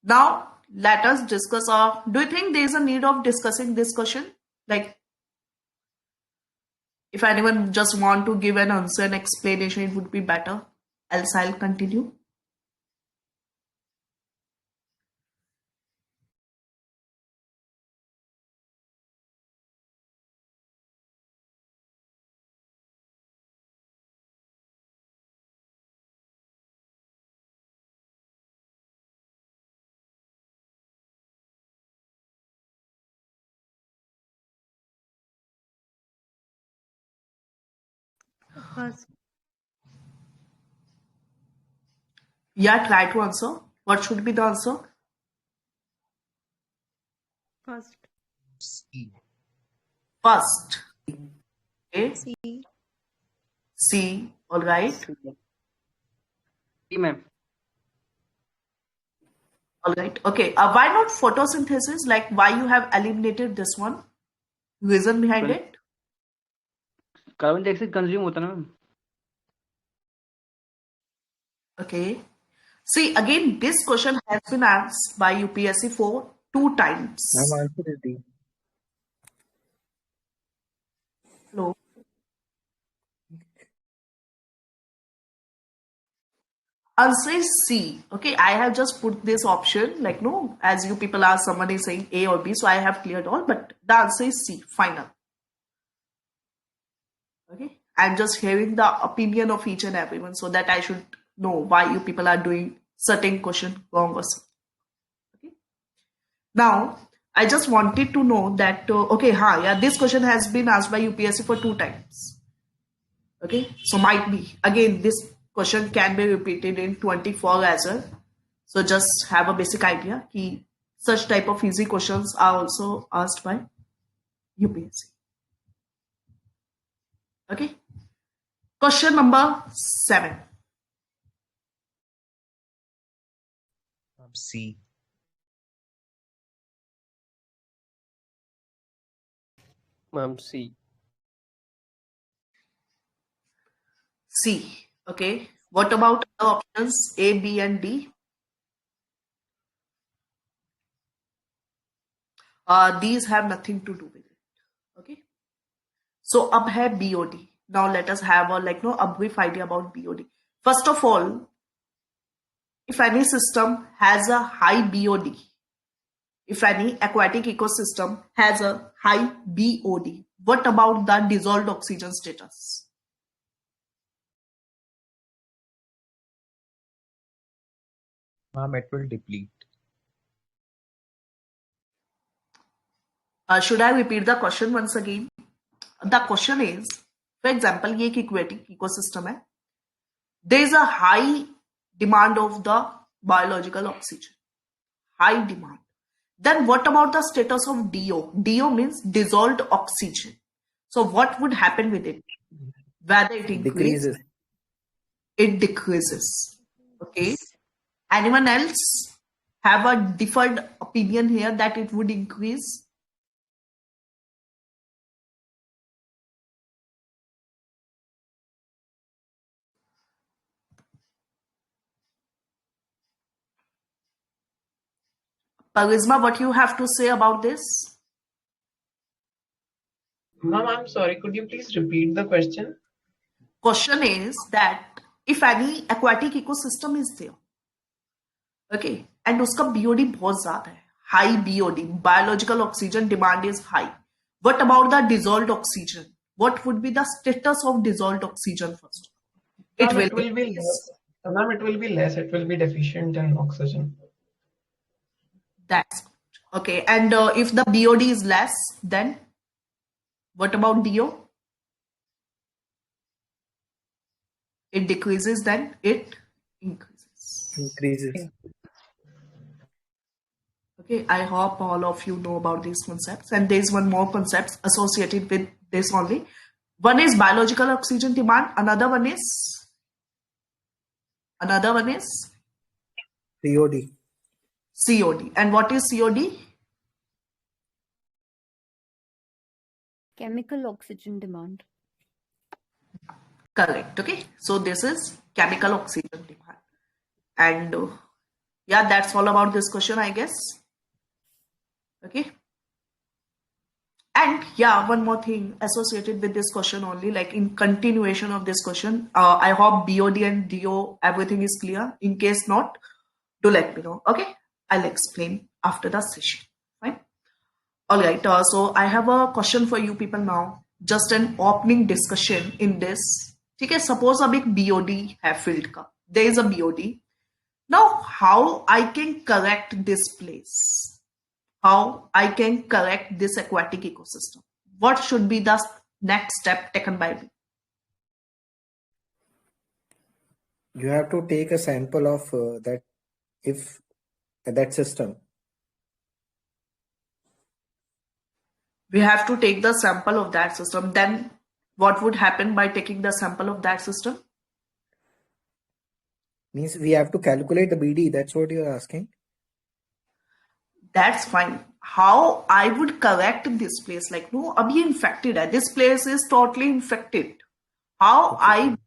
Now let us discuss. Do you think there is a need of discussing this question? Like, if anyone just want to give an answer and explanation, it would be better. Else I'll continue. First. Yeah, try to answer. What should be the answer? First. C. First. Okay. C. C. All right. C, ma'am. All right. Okay. Why not photosynthesis? Like, why you have eliminated this one? Reason behind it? Carbon dioxide consume होता है ना ma'am. Okay. See, again, this question has been asked by UPSC for 2 times. Ma'am, answer is D. Hello. Answer is C. Okay, I have just put this option like no, as you people are somebody saying A or B, so I have cleared all, but the answer is C, final. Okay, I'm just hearing the opinion of each and everyone so that I should know why you people are doing certain question wrong or something. Okay. Now, I just wanted to know that, this question has been asked by UPSC for 2 times. Okay, so might be, again, this question can be repeated in 24 as well. So just have a basic idea कि such type of easy questions are also asked by UPSC. Okay. Question number 7. C. Ma'am, C. C. Okay. What about the options A, B, and D? These have nothing to do with it. Okay. So अब है BOD. Now let us have a brief idea about BOD. First of all, if any system has a high BOD, if any aquatic ecosystem has a high BOD, what about the dissolved oxygen status? Ma'am, it will deplete. Should I repeat the question once again? The question is, for example, ये एक aquatic ecosystem है. There is a high demand of the biological oxygen. High demand. Then what about the status of DO? DO means dissolved oxygen. So what would happen with it? Whether it increases, Decreases. it decreases. Okay. Anyone else have a different opinion here that it would increase? Parisma, what you have to say about this? Ma'am, I'm sorry. Could you please repeat the question? Question is that if any aquatic ecosystem is there, okay, and उसका BOD बहुत ज़्यादा है, high BOD, biological oxygen demand is high. What about the dissolved oxygen? What would be the status of dissolved oxygen first? Ma'am, it will be less. Ma'am, it will be less. It will be deficient in oxygen. That's good. Okay. And if the BOD is less, then what about DO? It decreases, then it increases. Increases. Okay, I hope all of you know about these concepts. And there's one more concept associated with this only. One is biological oxygen demand. Another one is COD. COD. And what is COD? Chemical oxygen demand. Correct. Okay. So this is chemical oxygen demand. And yeah, that's all about this question, I guess. Okay. And yeah, one more thing associated with this question only, like in continuation of this question, I hope BOD and DO, everything is clear. In case not, do let me know. Okay. I'll explain after the session. Fine. All right. So I have a question for you people now. Just an opening discussion in this. Okay. Suppose a big BOD है field का. There is a BOD. Now, how I can correct this place? How I can correct this aquatic ecosystem? What should be the next step taken by me? You have to take a sample of that system. We have to take the sample of that system. Then what would happen by taking the sample of that system? Means we have to calculate the BD. That's what you're asking. That's fine. How I would correct this place? Like, no, abhi infected hai. This place is totally infected. How I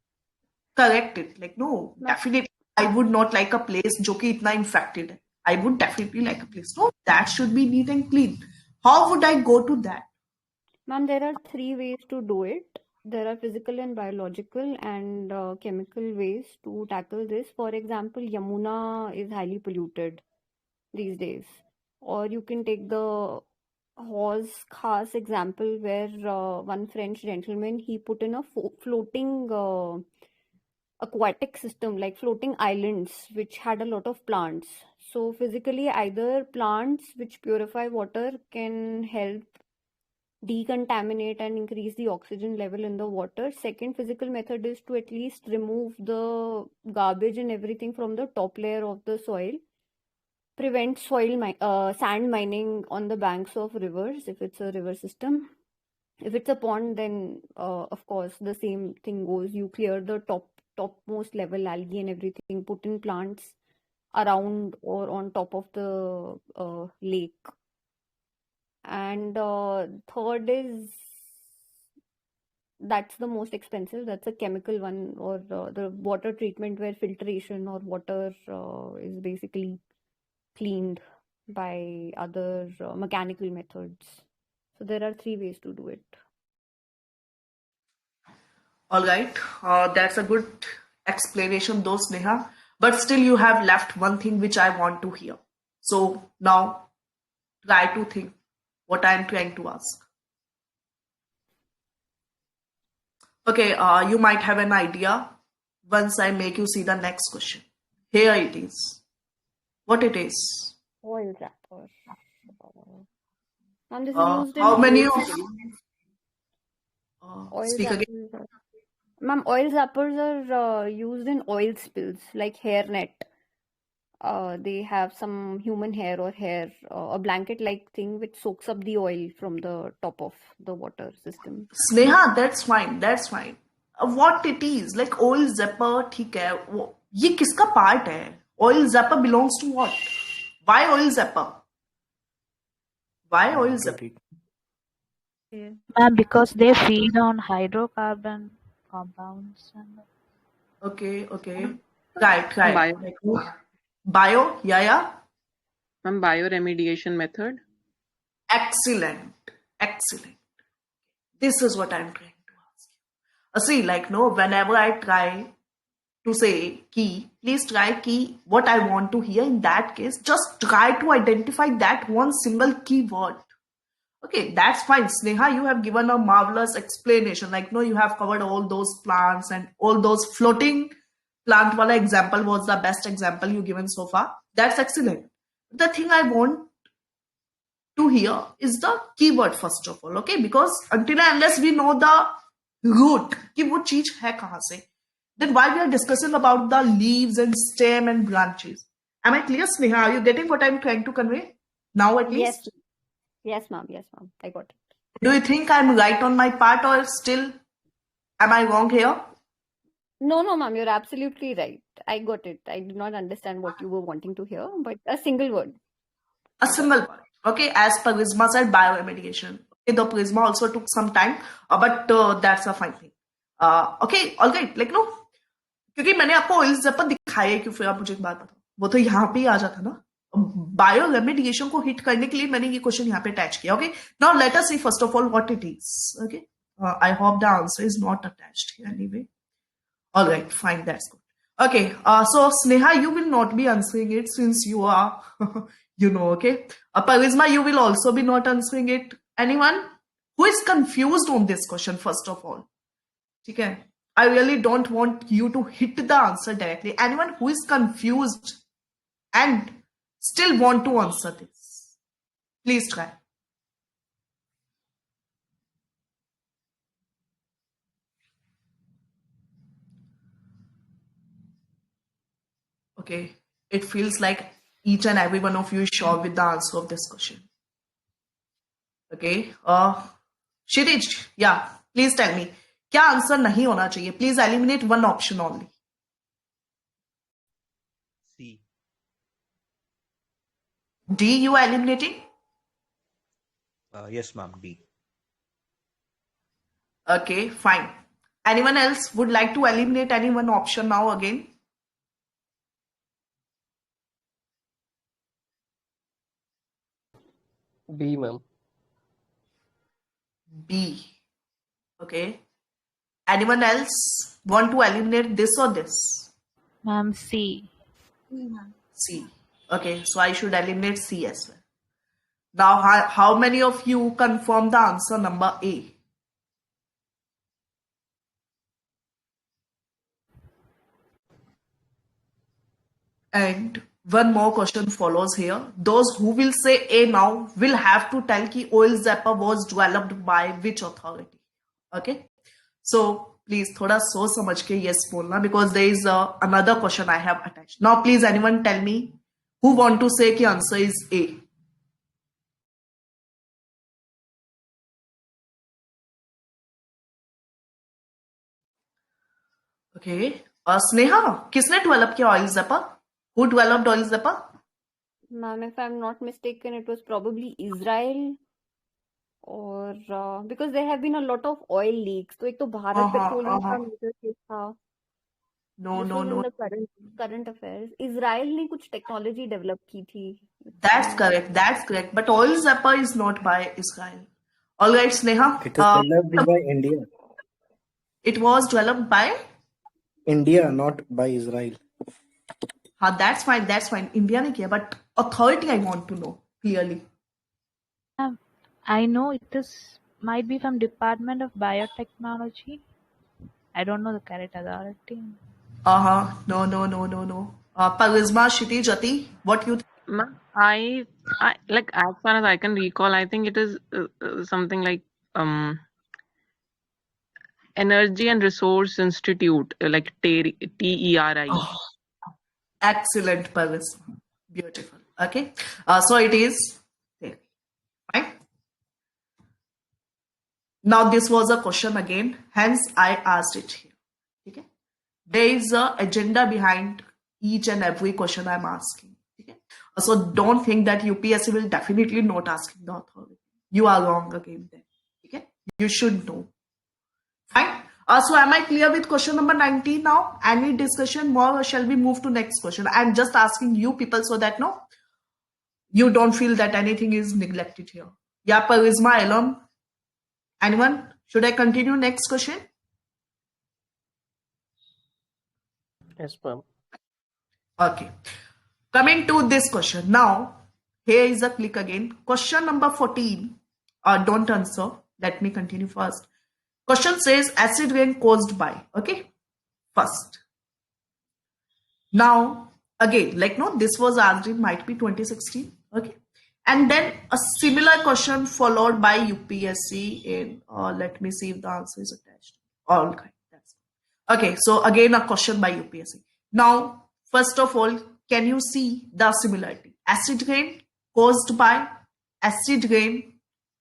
correct it? Like, no, definitely I would not like a place जो कि इतना infected है. I would definitely like a place. No, that should be neat and clean. How would I go to that? Ma'am, there are 3 ways to do it. There are physical and biological and chemical ways to tackle this. For example, Yamuna is highly polluted these days. Or you can take the Hawes Khas example where one French gentleman, he put in a floating aquatic system, like floating islands, which had a lot of plants. So physically, either plants which purify water can help decontaminate and increase the oxygen level in the water. Second physical method is to at least remove the garbage and everything from the top layer of the soil. Prevent sand mining on the banks of rivers if it's a river system. If it's a pond, then of course the same thing goes. You clear the topmost level algae and everything, put in plants around or on top of the lake. And third is, that's the most expensive. That's a chemical one, or the water treatment where filtration or water is basically cleaned by other mechanical methods. So there are 3 ways to do it. All right, that's a good explanation though, Sneha. But still you have left one thing which I want to hear. So now try to think what I am trying to ask. Okay, you might have an idea once I make you see the next question. Here it is. What it is? Oil wrapper. And this is used in How many oil of spills. Oil speak again? wrappers Ma'am, oil zappers are used in oil spills, like hairnet. They have some human hair or hair, a blanket-like thing which soaks up the oil from the top of the water system. Sneha, that's fine. That's fine. What it is, like oil zapper, ठीक है. ये किसका part है? Oil zapper belongs to what? Why oil zapper? Why oil zapper? Because they feed on hydrocarbon compounds. Okay, okay. Right. Bio. Like, bio, yeah. Ma'am, bioremediation method. Excellent. This is what I'm trying to ask you. See, like, no, whenever I try to say key, please try key what I want to hear. In that case, just try to identify that one single keyword. Okay, that's fine. Sneha, you have given a marvelous explanation. Like, no, you have covered all those plants and all those floating plant wala example was the best example you given so far. That's excellent. The thing I want to hear is the keyword first of all, okay? Because until and unless we know the root, कि वो चीज है कहाँ से, then why we are discussing about the leaves and stem and branches? Am I clear, Sneha? Are you getting what I'm trying to convey now at least? Yes, ma'am. I got it. Do you think I'm right on my part or still am I wrong here? No, ma'am, you're absolutely right. I got it. I did not understand what you were wanting to hear, but a single word. A single word. Okay, as Prisma said, bioremediation. Okay, the Prisma also took some time, but that's a fine thing. Okay, all right. Like, no, क्योंकि मैंने आपको oil ज़ेपर दिखाया है, क्यों फिर आप मुझे एक बात बताओ, वो तो यहाँ पे ही आ जाता ना. बायो रेमेडिएशन को हिट करने के लिए मैंने ये क्वेश्चन यहाँ पे अटैच किया. Okay, now let us see first of all what it is. Okay, I hope the answer is not attached here anyway. All right, fine, that's good. Okay, so Sneha, you will not be answering it since you are, okay. Parisma, you will also be not answering it. Anyone who is confused on this question, first of all? Okay, I really don't want you to hit the answer directly. Anyone who is confused and still want to answer this, please try. Okay, it feels like each and every one of you is sure with the answer of this question. Okay, Shirij, yeah, please tell me, क्या answer नहीं होना चाहिए? Please eliminate one option only. C. D, you are eliminating? Yes, ma'am. D. Okay, fine. Anyone else would like to eliminate any one option now again? B, ma'am. B. Okay. Anyone else want to eliminate this or this? Ma'am, C. C. Okay, so I should eliminate C as well. Now, how many of you confirm the answer number A? And one more question follows here. Those who will say A now will have to tell ki oil zapper was developed by which authority. Okay. So please thoda soch samajh ke yes bolna, because there is another question I have attached. Now please anyone tell me who want to say ki answer is A. Okay. Sneha, किसने develop किया oil zapper? Who developed oil zapper? Ma'am, if I'm not mistaken, it was probably Israel, or because there have been a lot of oil leaks. तो एक तो Bharat petroleum का major case था. No, This no, was in no. the current affairs. Israel ने कुछ technology develop की थी. That's correct. That's correct. But oil zapper is not by Israel. All right, Sneha. It is developed by India. It was developed by India, not by Israel. that's fine. That's fine. India ने किया, but authority I want to know clearly. I know it is might be from Department of Biotechnology. I don't know the correct authority. No. Parisma, Shiti, Jati, what you think? Ma'am, I like, as far as I can recall, I think it is something like Energy and Resource Institute, like TERI. Oh, excellent, Parisma. Beautiful. Okay. So it is there. Right? Now this was a question again. Hence I asked it here. Okay. There is an agenda behind each and every question I'm asking. Okay? So don't think that UPSC will definitely not asking the authority. You are wrong again there. Okay? You should know. Fine. So am I clear with question number 19 now? Any discussion more, or shall we move to next question? I'm just asking you people so that no, you don't feel that anything is neglected here. Yeah, Parisma alum. Anyone? Should I continue next question? Yes, ma'am. Okay. Coming to this question. Now, here is a click again. Question number 14. Don't answer. Let me continue first. Question says acid rain caused by. Okay. First. Now, again, like no, this was asked in might be 2016. Okay. And then a similar question followed by UPSC in, let me see if the answer is attached. All right. Okay, so again a question by UPSC. Now, first of all, can you see the similarity? Acid rain caused by, acid rain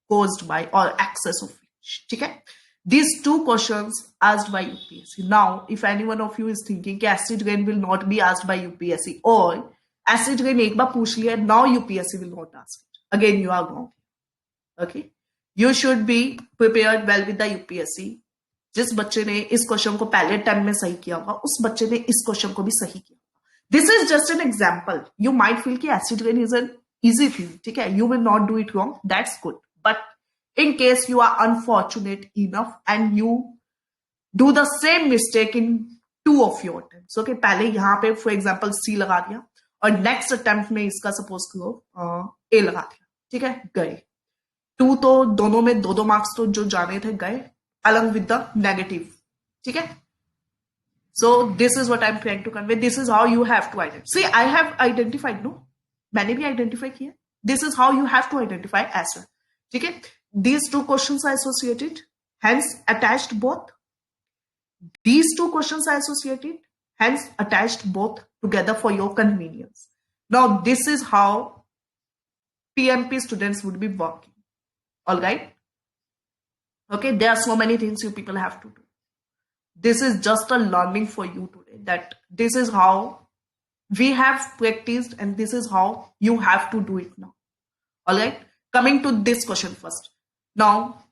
caused by, or excess of which. Okay? These two questions asked by UPSC. Now, if any one of you is thinking that acid rain will not be asked by UPSC, or acid rain एक बार पूछ लिया, now UPSC will not ask it. Again, you are wrong. Okay? You should be prepared well with the UPSC. जिस बच्चे ने इस question को पहले time में सही किया होगा, उस बच्चे ने इस क्वेश्चन को भी सही किया. This is just an example. You might feel कि acid rain is an easy thing. ठीक है, you will not do it wrong. That's good. But in case you are unfortunate enough and you do the same mistake in 2 of your attempts. Okay, पहले यहां पे for example सी लगा दिया और next attempt में इसका सपोज करो ए लगा दिया. ठीक है, गए 2, तो दोनों में 2 मार्क्स तो जो जाने थे गए, along with the negative. Okay? So this is what I'm trying to convey. This is how you have to identify. See, I have identified, no? मैंने भी identify किया. This is how you have to identify as well. Okay? These 2 questions are associated. Hence, attached both. These 2 questions are associated. hence attached both together for your convenience. Now, this is how PMP students would be working. All right. Okay, there are so many things you people have to do. This is just a learning for you today, that this is how we have practiced and this is how you have to do it now. All right. Coming to this question first. Now,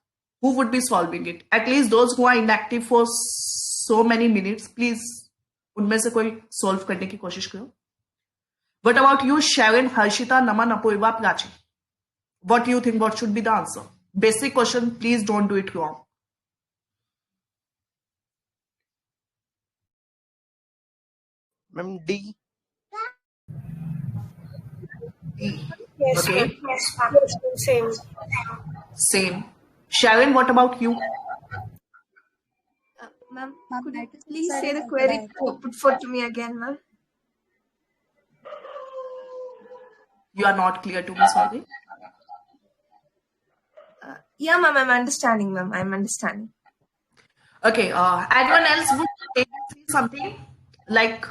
who would be solving it? At least those who are inactive for so many minutes, please उनमें से कोई solve करने की कोशिश करो. What about you, Sharon, Harshita, Naman, Apurva, Prachi? What do you think? What should be the answer? Basic question. Please don't do it wrong. Ma'am, D. D. Yes, Okay. ma'am. Yes, ma'am. Same. Same. Sharon, what about you? Ma'am, could you please say the query put for to me again, ma'am? You are not clear to me, sorry. Yeah, ma'am, I'm understanding, ma'am. I'm understanding. Okay, anyone else would say something like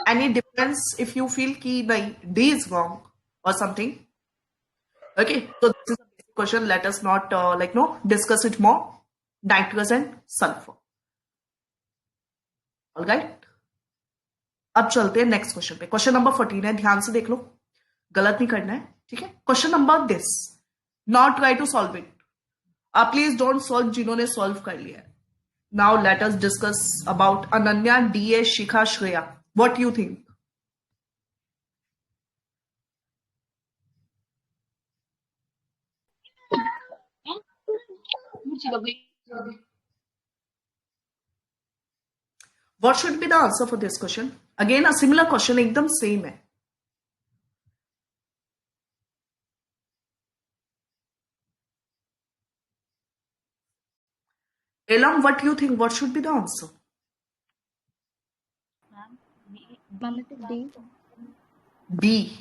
any difference if you feel ki nahi, D is wrong or something? Okay, so this is a basic question. Let us not discuss it more. Nitrous and sulfur. All right. अब चलते हैं next question पे. Question number 14 है, ध्यान से देख लो, गलत नहीं करना है, ठीक है. Question number this, not try to solve it. Please don't solve जिन्होंने सॉल्व कर लिया है. Now let us discuss about Ananya, DA, Shikha, Shreya. What do you think? What should be the answer for this question? Again, a similar question, एकदम same है. Elam, what do you think? What should be the answer? D. B.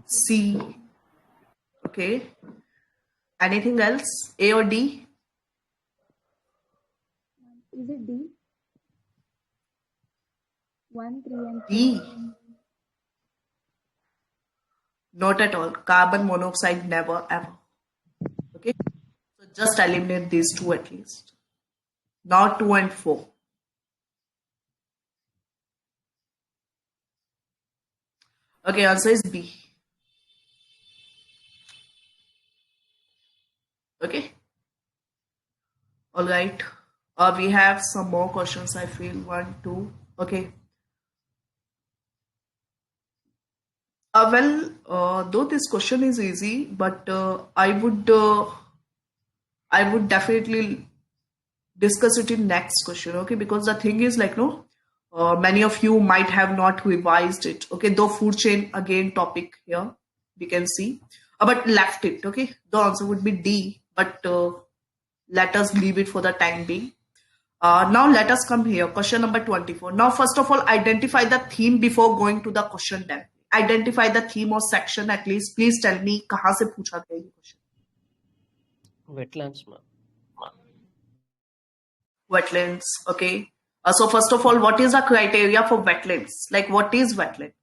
C. Okay. Anything else? A or D? Is it D? 1, 3, and 4. D. Not at all. Carbon monoxide, never ever. Okay. So just eliminate these two at least. Now 2 and 4. Okay, answer is B. Okay. All right. We have some more questions, I feel. 1, 2. Okay. Though this question is easy, but I would definitely discuss it in next question. Okay, because the thing is many of you might have not revised it. Okay, though food chain again topic here we can see, but left it. Okay, the answer would be D, but let us leave it for the time being. Now let us come here. Question number 24. Now, first of all, identify the theme before going to the question then. Identify the theme or section at least. Please tell me कहाँ से पूछा गया ये question. Wetlands, ma'am. Wetlands. Okay. So first of all, what is the criteria for wetlands? Like, what is wetland?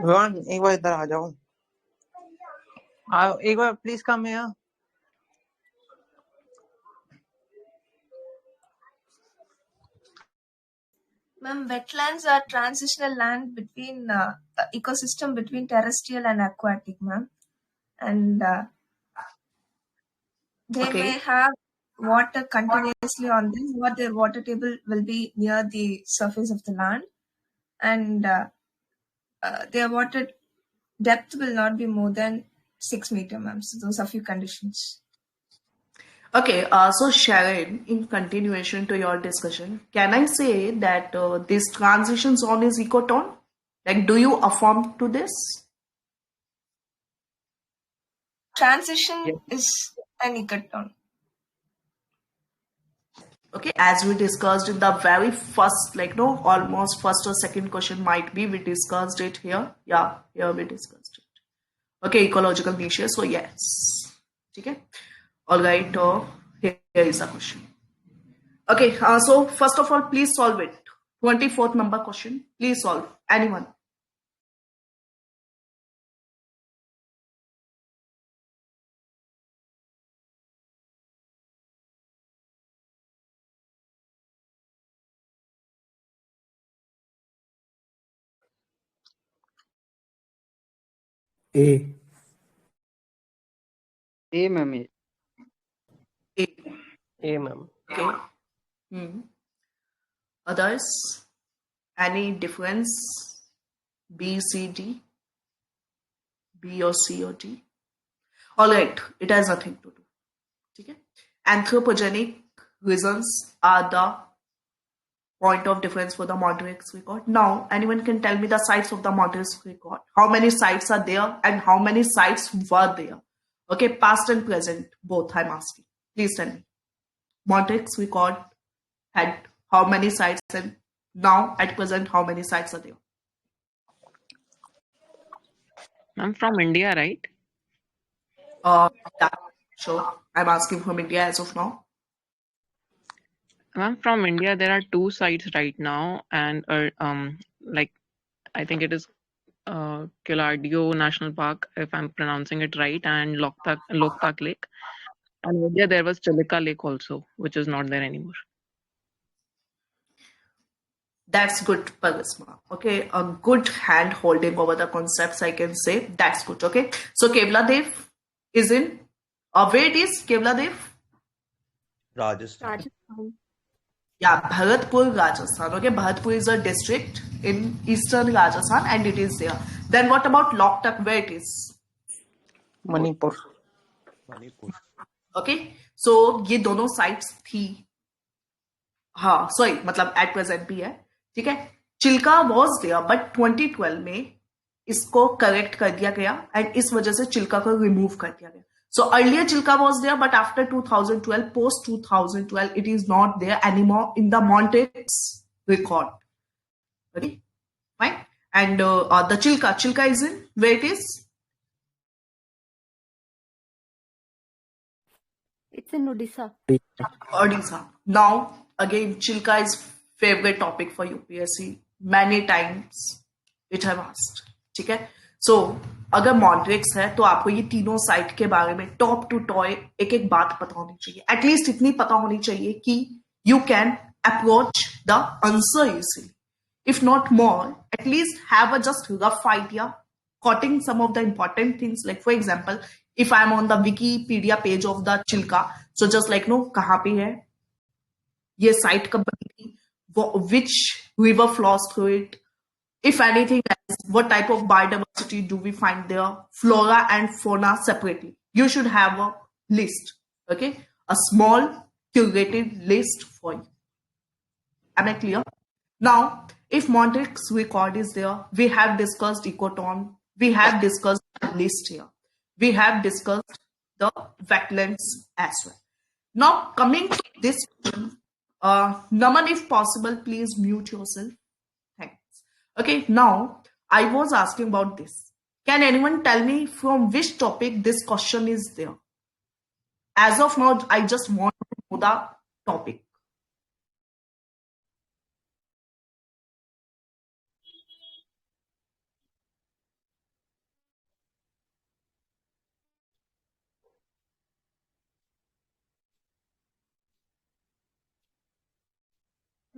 Rohan, एक बार इधर आ जाओ. एक बार please come here. Ma'am, wetlands are transitional land between ecosystem between terrestrial and aquatic, ma'am, and they may have water continuously on them, or their water table will be near the surface of the land, and their water depth will not be more than 6 meters, ma'am. So those are few conditions. Okay, so Sharon, in continuation to your discussion, can I say that this transition zone is ecotone? Like, do you affirm to this? Transition is an ecotone. Okay, as we discussed in the very first, almost first or second question might be, we discussed it here. Yeah, here we discussed it. Okay, ecological niche. So yes. Okay. All right, here is a question. Okay, so first of all, please solve it. 24th number question. Please solve. Anyone? A. A, ma'am. A. A, ma'am. Okay. Others? Any difference? B, C, D? B or C or D? All right, it has nothing to do. Okay? Anthropogenic reasons are the point of difference for the Montreux record. Now, anyone can tell me the sites of the Montreux record. How many sites are there and how many sites were there? Okay, past and present, both I'm asking. Please tell me. Montreux record had how many sites and now at present how many sites are there? I'm from India, right? Yeah, sure. I'm asking from India as of now. I'm from India. There are 2 sites right now, and like I think it is Kilardio National Park, if I'm pronouncing it right, and Loktak Lake. And earlier there was Chilika Lake also, which is not there anymore. That's good, Parisma. Okay, a good hand holding over the concepts, I can say. That's good. Okay, so Kevla Dev is in. Where it is Kevla Dev? Rajasthan. Rajasthan. Yeah, Bharatpur, Rajasthan. Okay, Bharatpur is a district in eastern Rajasthan and it is there. Then what about Loktak, where it is? Manipur. Manipur. Okay, so ये दोनों sites थी. हाँ, sorry, मतलब at present भी है. ठीक है. Chilka was there, but 2012 में इसको correct कर दिया गया and इस वजह से चिल्का को remove कर दिया गया. So earlier Chilka was there, but after 2012, post 2012, it is not there anymore in the Montreux record. Okay, fine. And the Chilka is in where it is? It's in Odisha. Odisha. Now again, Chilka is favorite topic for UPSC. Many times it have asked. ठीक है. So अगर मॉन्ट्रेक्स है तो आपको ये तीनों site के बारे में टॉप टू टॉय एक एक बात पता होनी चाहिए. एटलीस्ट इतनी पता होनी चाहिए कि you can approach the answer easily. If not more, at least have a just rough idea, quoting some of the important things. Like for example, if I'm on the Wikipedia page of the Chilka, so just like no, कहाँ पे है, ये site कब बनी थी, which river flows through it, if anything else, what type of biodiversity do we find there, flora and fauna separately. You should have a list, okay, a small curated list for you. Am I clear? Now, if Montreux record is there, we have discussed ecotone, we have discussed the list here, we have discussed the wetlands as well. Now, coming to this question, Naman, if possible, please mute yourself. Thanks. Okay, now I was asking about this. Can anyone tell me from which topic this question is there? As of now, I just want to know the topic.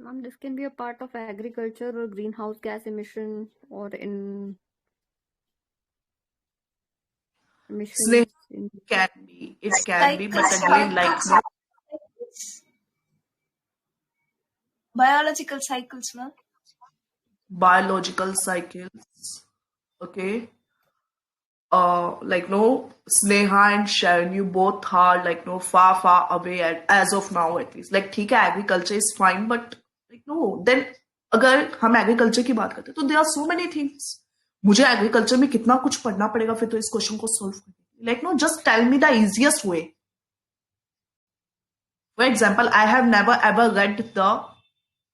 Ma'am, this can be a part of agriculture or greenhouse gas emission or in emissions. Snake can be, it can be, but again, like no. Biological cycles, ma'am. Biological cycles. Okay. Like no, Sneha and Sharon, you both are like no far away as of now at least. Like ठीक है, agriculture is fine, but like no, then अगर हम agriculture की बात करते हैं तो there are so many things. मुझे agriculture में कितना कुछ पढ़ना पड़ेगा फिर तो इस क्वेश्चन को solve करने के लिए. Like no, just tell me the easiest way. For example, I have never ever read the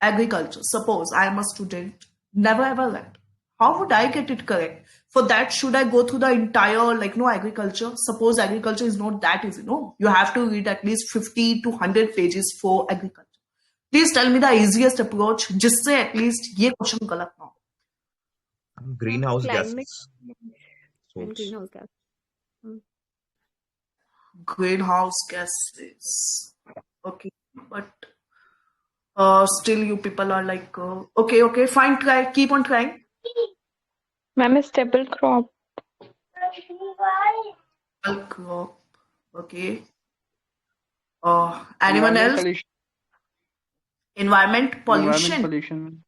agriculture. Suppose I am a student, never ever read. How would I get it correct? For that, should I go through the entire agriculture? Suppose agriculture is not that easy. No, you have to read at least 50 to 100 pages for agriculture. Please tell me the easiest approach जिससे at least ये question गलत ना हो. Greenhouse Climate gases. change and Source. greenhouse gas. Greenhouse gases. Okay, but still you people are like okay, fine, try, keep on trying. Ma'am, is staple crop. Crop. Okay. Anyone else? Environment pollution.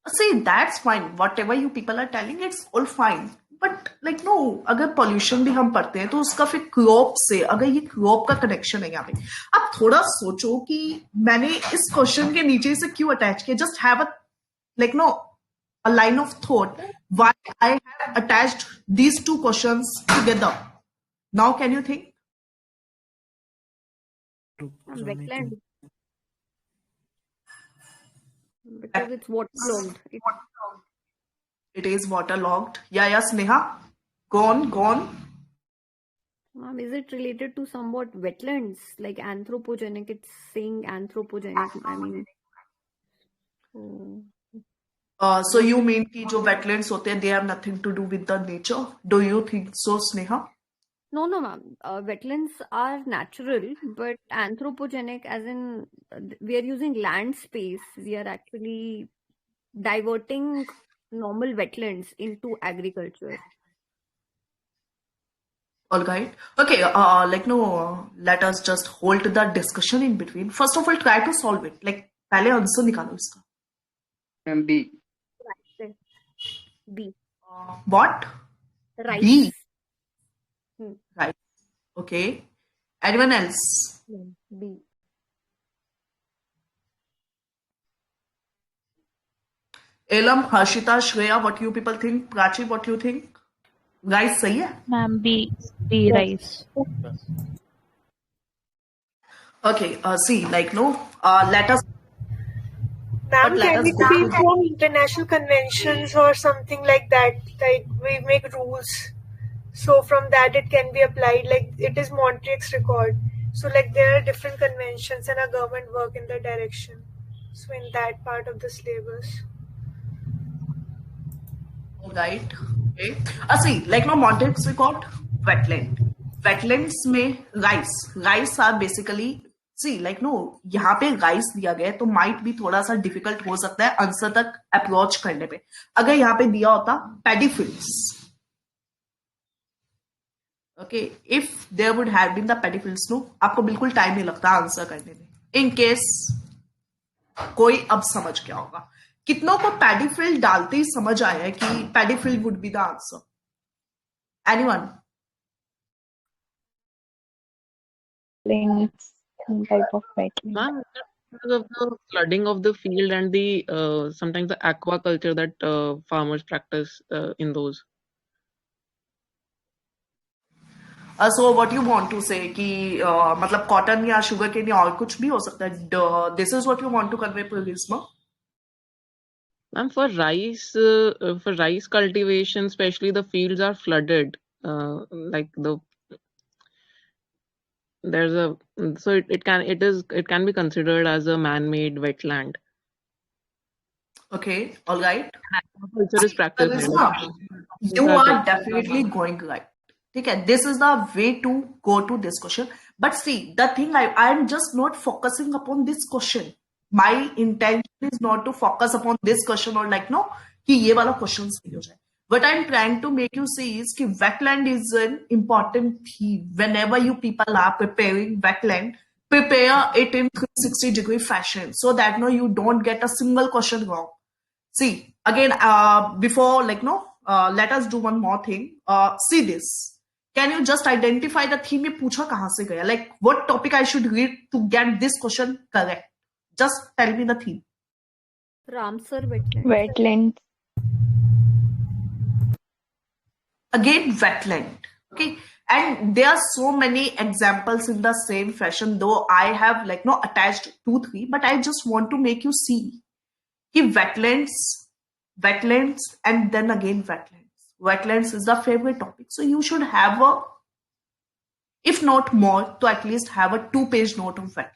See, that's fine. Whatever you people are telling, it's all fine. But no, अगर pollution भी हम पढ़ते हैं तो उसका फिर crop से, अगर ये crop का connection है यहाँ पे, आप थोड़ा सोचो कि मैंने इस question के नीचे से क्यों attach किया. Just have a line of thought why I have attached these two questions together. Now can you think? Wetland. Because it's waterlogged. It is waterlogged. Yeah, Sneha. Go on. Ma'am, is it related to somewhat wetlands? Like anthropogenic, it's saying anthropogenic. I mean. So you mean कि जो wetlands होते हैं, they have nothing to do with the nature? Do you think so, Sneha? No, ma'am. Wetlands are natural, but anthropogenic, as in we are using land space. We are actually diverting normal wetlands into agriculture. All right. Okay. Let us just hold the discussion in between. First of all, try to solve it. पहले answer निकालो इसका. B. B. What? Rice. B. Right. Okay. Anyone else? B. Elam, Harshita, Shreya, what you people think? Prachi, what you think? Rice सही है? Ma'am, B rice. Okay. See, let us. Ma'am, let can us it go be through that. from international conventions or something like that? Like we make rules, so from that it can be applied. Like it is Montreal's record. So there are different conventions and our government work in that direction. So in that part of the syllabus. Right. Okay. See, Montreal's record, wetland. Wetlands में rice are basically. See, यहाँ पे rice दिया गया है तो might भी थोड़ा सा डिफिकल्ट हो सकता है आंसर तक अप्रोच करने पे. अगर यहाँ पे दिया होता paddy fields, okay, if there would have been the paddy fields, no, आपको बिल्कुल टाइम नहीं लगता आंसर करने में. इन केस कोई अब समझ गया होगा. कितनों को पैडी फील्ड डालते ही समझ आया है कि paddy field would be the answer? Anyone? Some type of wetland. Ma'am, because of the flooding of the field and the sometimes the aquaculture that farmers practice in those. So what you want to say कि मतलब cotton या sugar cane या और कुछ भी हो सकता है. This is what you want to convey, Prisma? Ma'am, for rice cultivation, especially the fields are flooded. It can be considered as a man-made wetland. Okay, all right. Agriculture is practiced. You are definitely going right. Okay, this is the way to go to this question. But see, the thing I am just not focusing upon this question. My intention is not to focus upon this question or कि ये वाला question सही हो जाए. What I'm trying to make you see is कि wetland is an important theme. Whenever you people are preparing wetland, prepare it in 360-degree fashion so that you don't get a single question wrong. See, again, before let us do one more thing. See this. Can you just identify the theme? ये पूछा कहाँ से गया? Like what topic I should read to get this question correct? Just tell me the theme. Ramsar wetland. Wetlands. Again, wetland. Okay. And there are so many examples in the same fashion, though I have attached 2-3, but I just want to make you see कि wetlands wetlands, and then again wetlands. Wetlands is the favorite topic. So you should have a, if not more, to at least have a 2-page note on wetlands.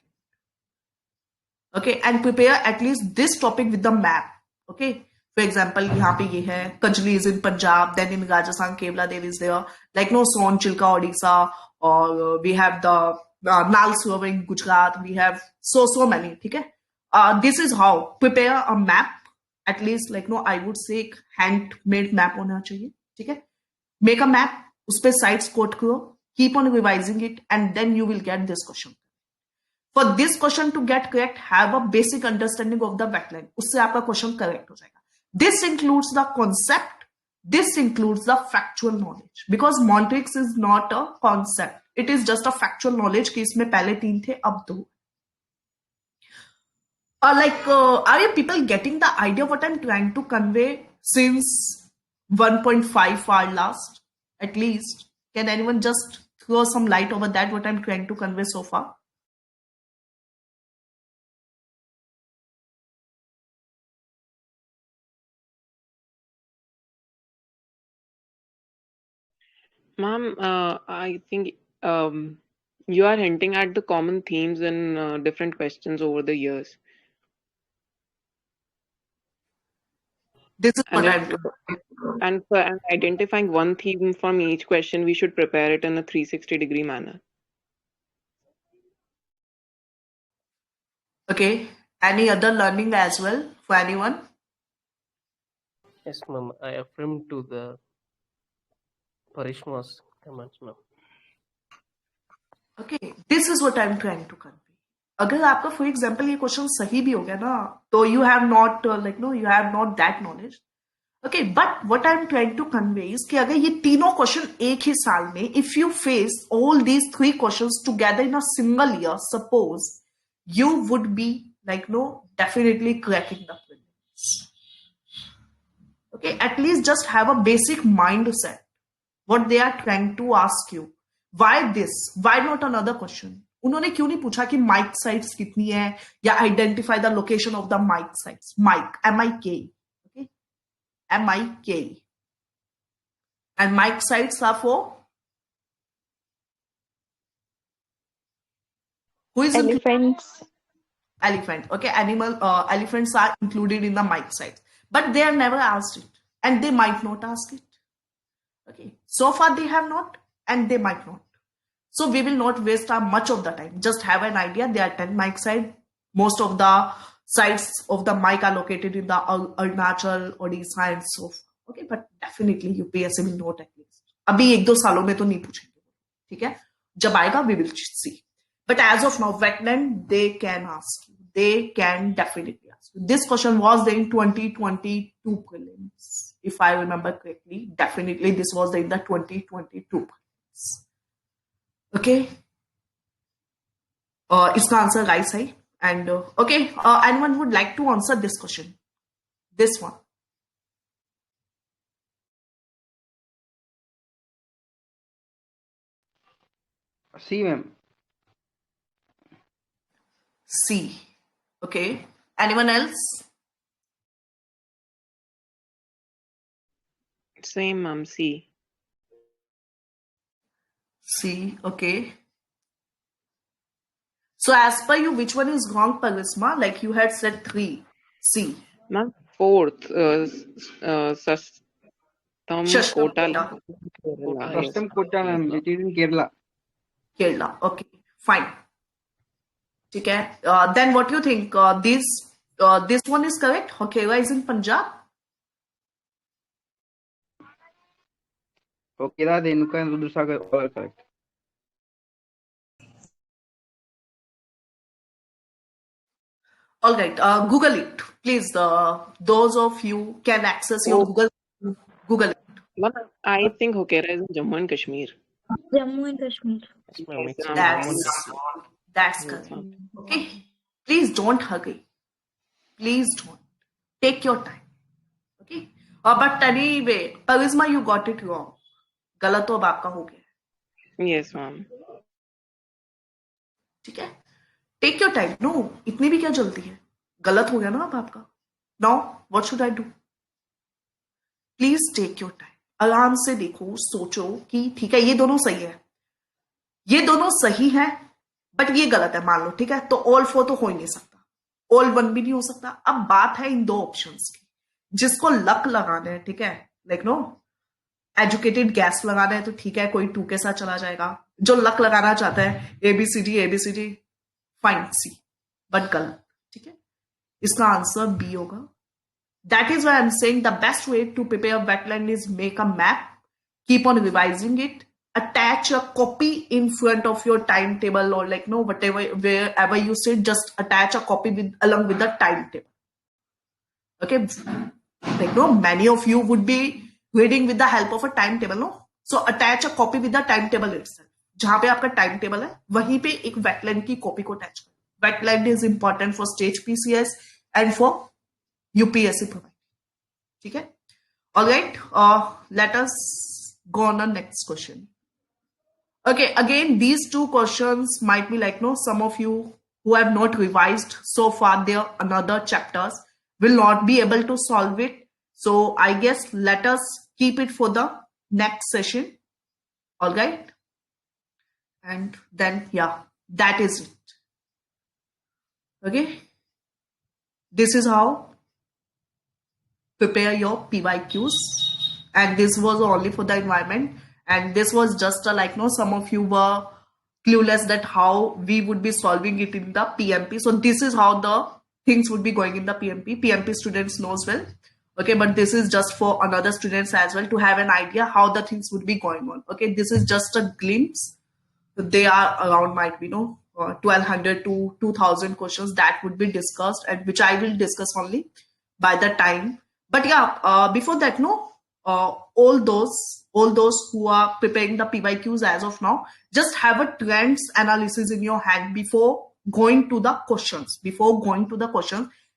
Okay, and prepare at least this topic with the map. Okay, for example, यहाँ पे ये है, Kajli is in Punjab, then in Rajasthan, Kevla Devi is there, like no Son, Chilka, Odisha, or we have the Nal Sarovar in Gujarat, we have so many, ठीक है? This is how, prepare a map, at least like no, I would say handmade map होना चाहिए, ठीक है? Make a map, उस पे sites quote करो, keep on revising it, and then you will get this question. For this question to get correct, have a basic understanding of the wetland. उससे आपका question correct हो जाएगा. This includes the concept. This includes the factual knowledge. Because Montrix is not a concept. It is just a factual knowledge कि इसमें पहले 3 थे, अब 2. Are you people getting the idea what I'm trying to convey since 1.5 hour last? At least. Can anyone just throw some light over that, what I'm trying to convey so far? Ma'am, I think you are hinting at the common themes in different questions over the years. This is And what if and identifying one theme from each question, we should prepare it in a 360-degree manner. Okay. Any other learning as well for anyone? Yes, ma'am. I affirm to the Parishma's comments, ma'am. Okay, this is what I'm trying to convey. अगर आपका for example ये question सही भी हो गया ना, तो you have not you have not that knowledge. Okay, but what I'm trying to convey is कि अगर ये तीनों क्वेश्चन एक ही साल में, if you face all these 3 questions together in a single year, suppose you would be definitely cracking the prelims. Okay, at least just have a basic mindset what they are trying to ask you. Why this? Why not another question? उन्होंने क्यों नहीं पूछा कि mic sites कितनी है या identify the location of the MIKE sites. MIKE, MIK, okay, MIK, and mic sites are for who is Elephants. Elephant. Okay, elephants are included in the mic sites, but they are never asked it, and they might not ask it. Okay, so far they have not, and they might not. So we will not waste much of the time. Just have an idea. There are 10 mic sites. Most of the sites of the mic are located in the Arunachal, Odisha, and so forth. Okay, but definitely UPSC will not at least. अभी 1-2 सालों में तो नहीं पूछेंगे, ठीक है? जब आएगा we will see. But as of now, wetland they can ask you. They can definitely ask you. This question was there in 2022 prelims, if I remember correctly. Definitely this was there in the 2022 prelims. Okay. इसका answer right है. And okay, anyone would like to answer this question? This one. C, ma'am. C. Okay. Anyone else? Same, ma'am. C. C. Okay. So as per you, which one is wrong, Parisma? Like you had said 3. C. Ma'am, 4th. Sastam Kota. Sastam Kota, ma'am. It is in Kerala. Kerala. Okay. Fine. Okay. Then what do you think? This one is correct. Kerala is in Punjab. Okay, that then दूसरा correct. All right. Google it, please. Those of you can access your Google it. Ma'am, I think Hokera is in Jammu and Kashmir. Jammu and Kashmir. That's correct. Okay. Please don't hurry. Please don't. Take your time. Okay. But anyway, Charisma, you got it wrong. गलत तो अब आपका हो गया. Yes, ma'am. ठीक है. Take your time. No, इतनी भी क्या जल्दी है? गलत हो गया ना अब आपका. Now, what should I do? Please take your time, आराम से देखो, सोचो कि ठीक है ये दोनों सही है, ये दोनों सही है, बट ये गलत है मान लो, ठीक है, तो ऑल 4 तो हो ही नहीं सकता, ऑल 1 भी नहीं हो सकता। अब बात है इन 2 ऑप्शंस की, जिसको लक लगाना है, ठीक है, लाइक नो एजुकेटेड गैस लगाना है तो ठीक है, कोई 2 के साथ चला जाएगा। जो लक लगाना चाहता है ABCD फाइन सी, बट गलत, ठीक है, इसका आंसर बी होगा। That is why I'm saying the best way to prepare wetland is make a map, keep on revising it, attach a copy in front of your timetable, or like no whatever, wherever you sit, just attach a copy along with the timetable. Okay, like no, many of you would be reading with the help of a timetable, no? So attach a copy with the timetable itself. जहां पे आपका time table है वहीं पे एक wetland की copy को attach करें। Wetland is important for stage PCS and for UPSC provide. ठीक है, all right, let us go on the next question. Okay, again these 2 questions might be like no, some of you who have not revised so far their another chapters will not be able to solve it, so I guess let us keep it for the next session. All right, and then yeah, that is it. Okay, this is how prepare your PYQs, and this was only for the environment, and this was just a like no, some of you were clueless that how we would be solving it in the PMP. So this is how the things would be going in the PMP students knows well, okay, but this is just for another students as well to have an idea how the things would be going on. Okay, this is just a glimpse. They are around might be 1200 to 2000 questions that would be discussed, and which I will discuss only by the time. But yeah, before that, all those who are preparing the PYQs as of now, just have a trends analysis in your hand before going to the questions.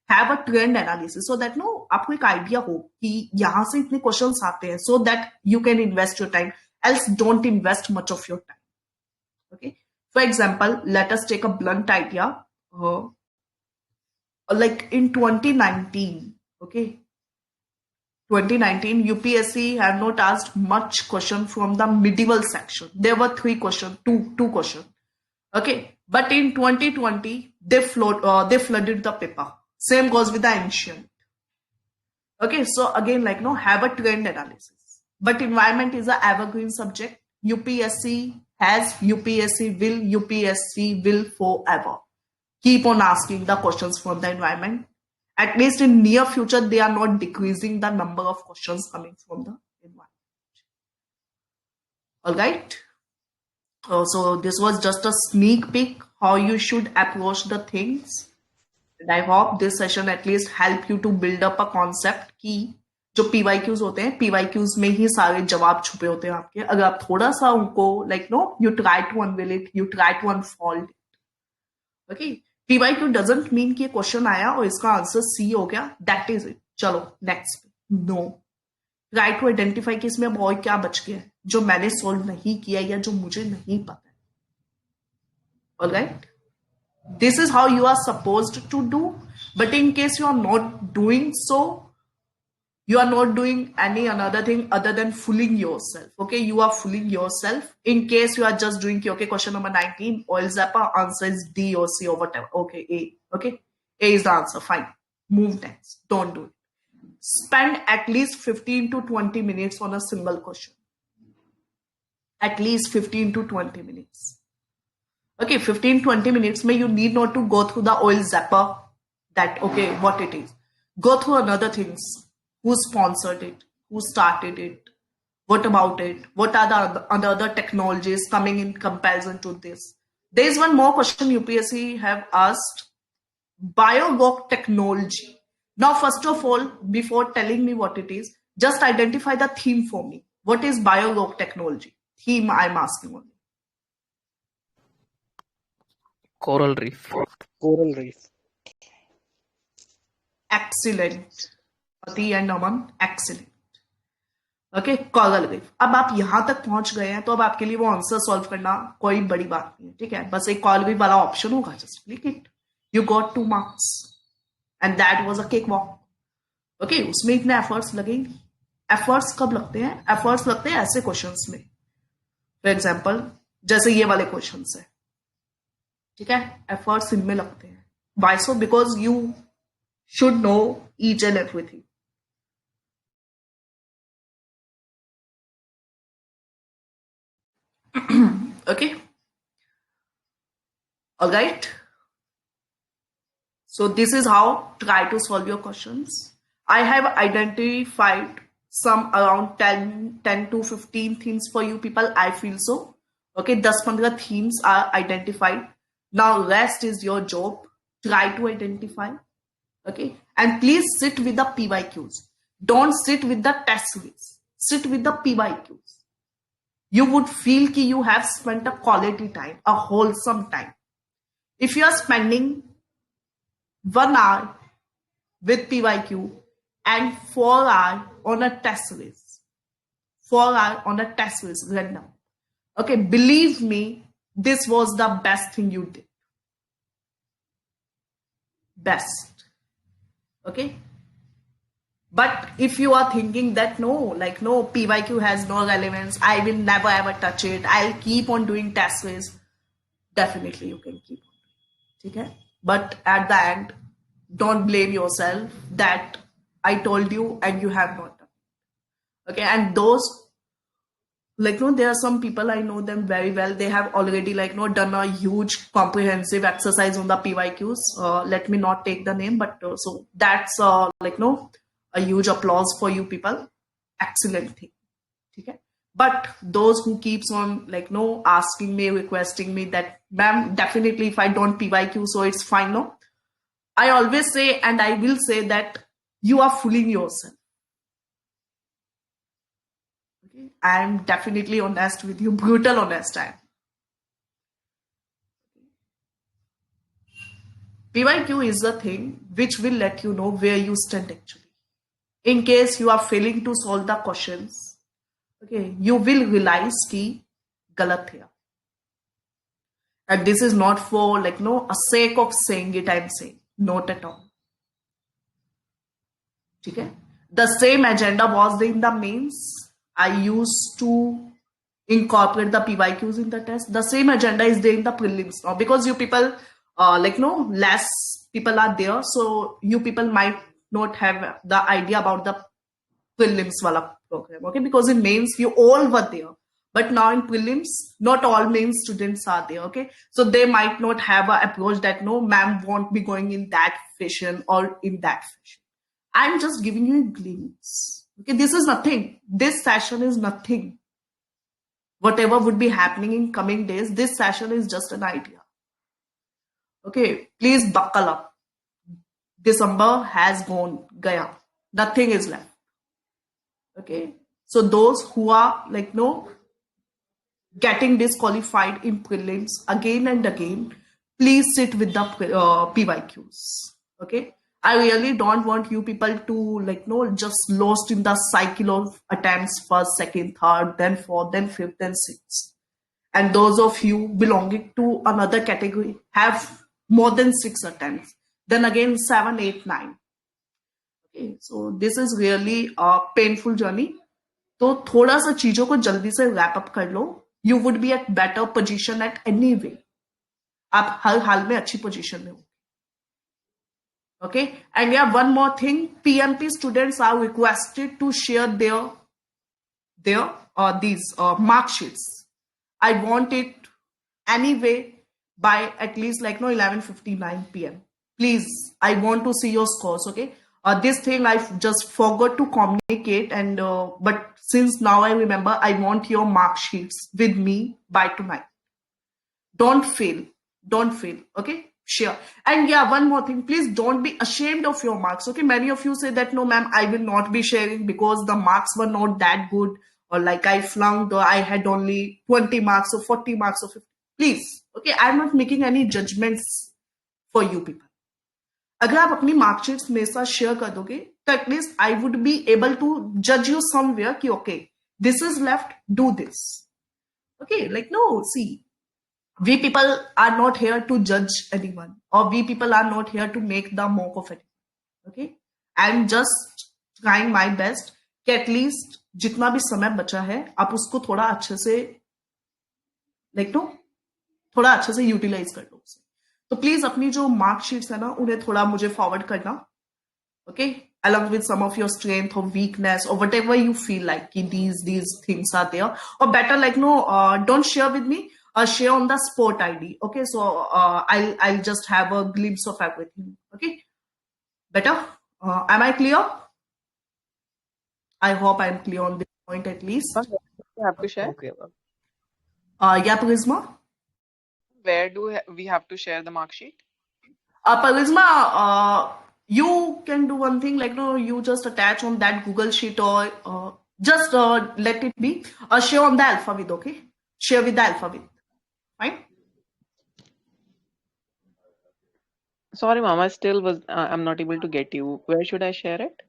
Have a trend analysis so that आपको एक idea हो कि यहाँ से इतने questions आते हैं, so that you can invest your time. Else don't invest much of your time. Okay, for example, let us take a blunt idea, like in 2019, okay, 2019 UPSC have not asked much question from the medieval section. There were 3 questions, two questions, okay, but in 2020 they flooded the paper. Same goes with the ancient. Okay, so again like have a trend analysis, but environment is an evergreen subject. UPSC has, UPSC will forever keep on asking the questions from the environment. At least in near future, they are not decreasing the number of questions coming from the environment. All right. So this was just a sneak peek how you should approach the things. And I hope this session at least help you to build up a concept कि जो PYQs होते हैं, PYQs में ही सारे जवाब छुपे होते हैं आपके। अगर आप थोड़ा सा उनको you try to unveil it, you try to unfold it. Okay, PYQ doesn't mean कि क्वेश्चन आया और इसका आंसर C हो गया, that is it. चलो next. No, try to identify कि इसमें अब और क्या बच गया है जो मैंने सोल्व नहीं किया या जो मुझे नहीं पता है. Alright, this is how you are supposed to do, but in case you are not doing so, you are not doing any another thing other than fooling yourself. Okay, you are fooling yourself. In case you are just doing okay, question number 19, oil zapper, answer is D or C or whatever. Okay, A. Okay, A is the answer. Fine. Move next. Don't do it. Spend at least 15 to 20 minutes on a single question. At least 15 to 20 minutes. Okay, 15-20 minutes may you need not to go through the oil zapper, that okay, what it is. Go through another things. Who sponsored it? Who started it? What about it? What are the other technologies coming in comparison to this? There is one more question UPSC have asked. Biolog technology. Now, first of all, before telling me what it is, just identify the theme for me. What is biolog technology? Theme I'm asking only. Coral reef. Coral reef. Excellent. Ati and Aman, excellent. Okay, coral reef. अब आप यहां तक पहुंच गए हैं तो अब आपके लिए वो आंसर सॉल्व करना कोई बड़ी बात नहीं है, ठीक है. बस एक कॉरल रीफ वाला ऑप्शन होगा, just click it, you got 2 marks and that was a cake walk. Okay, उसमें इतने एफर्ट्स लगेंगे. एफर्ट्स कब लगते हैं? एफर्ट्स लगते हैं ऐसे क्वेश्चंस में, फॉर एग्जांपल जैसे ये वाले क्वेश्चंस है, ठीक है, एफर्ट्स इनमें लगते हैं. Why so? Because you should know each and everything. Okay, all right. So this is how try to solve your questions. I have identified some around 10 to 15 themes for you people. I feel so. Okay, 10-15 themes are identified. Now rest is your job. Try to identify. Okay, and please sit with the PYQs. Don't sit with the test series. Sit with the PYQs. You would feel that you have spent a quality time, a wholesome time. If you are spending 1 hour with PYQ and 4 hours on a test series, 4 hours on a test series random. Okay, believe me, this was the best thing you did. Best. Okay. But if you are thinking that no, PYQ has no relevance, I will never ever touch it, I'll keep on doing test series, definitely you can keep on doing. Okay? But at the end, don't blame yourself that I told you and you have not done. Okay, and those, there are some people, I know them very well, they have already done a huge comprehensive exercise on the PYQs. Let me not take the name, but so that's a huge applause for you people. Excellent thing. Okay? But those who keeps on asking me, requesting me that, ma'am, definitely if I don't PYQ, so it's fine, no? I always say, and I will say, that you are fooling yourself. Okay? I am definitely honest with you, brutal honest I am. PYQ is the thing which will let you know where you stand actually. In case you are failing to solve the questions, okay, you will realize कि गलत है. And this is not for a sake of saying it, I am saying. Not at all. Okay? The same agenda was there in the mains. I used to incorporate the PYQs in the test. The same agenda is there in the prelims now, because you people, less people are there, so you people might not have the idea about the prelims wala program. Okay, because in mains you all were there, but now in prelims not all main students are there. Okay, so they might not have an approach that no, ma'am won't be going in that fashion or in that fashion. I'm just giving you a glimpse. Okay, this is nothing. This session is nothing. Whatever would be happening in coming days, this session is just an idea. Okay, please buckle up. December has gone, gaya. Nothing is left. Okay, so those who are getting disqualified in prelims again and again, please sit with the PYQs. Okay, I really don't want you people to just lost in the cycle of attempts, first, second, third, then fourth, then fifth, then sixth. And those of you belonging to another category have more than 6 attempts, then again 7, 8, 9. Okay, so this is really a painful journey. तो थोड़ा सा चीजों को जल्दी से wrap up कर लो. You would be at better position at any way. आप हर हाल में अच्छी पोजीशन में हो. Okay, and yeah, one more thing, PMP students are requested to share their these mark sheets. I want it anyway by at least 11:59 p.m. Please, I want to see your scores. Okay, this thing I just forgot to communicate, and but since now I remember, I want your mark sheets with me by tonight. Don't fail. Don't fail. Okay. Sure. And yeah, one more thing, please don't be ashamed of your marks. Okay, many of you say that no, ma'am, I will not be sharing because the marks were not that good, or I flunked, or I had only 20 marks or 40 marks or 50. Please, okay, I'm not making any judgments for you people. अगर आप अपनी marksheets मेरे साथ share कर दोगे तो at least I would be able to जज you somewhere कि okay, this is left, do this. Okay, no, see, we people are not here to judge anyone, or we people are not here to make the mock of it. Okay, I'm just trying my best कि at least जितना भी समय बचा है आप उसको थोड़ा अच्छे से थोड़ा अच्छे से यूटिलाइज कर लो उसे। तो प्लीज अपनी जो मार्कशीट्स है ना उन्हें थोड़ा मुझे फॉरवर्ड करना, okay, along with some of your strength or weakness or whatever you feel like these things are there, or better don't share with me, share on the sport ID, okay? So I'll just have a glimpse of everything, okay? Better? Am I clear? I hope I'm clear on this point at least. You have to share. Okay. Yeah, Prisma. Where do we have to share the mark sheet? Prisma, you can do one thing, you just attach on that Google sheet, or just let it be share on the alphabet, okay? Share with the alphabet, fine? Sorry, ma'am, I'm not able to get you. Where should I share it?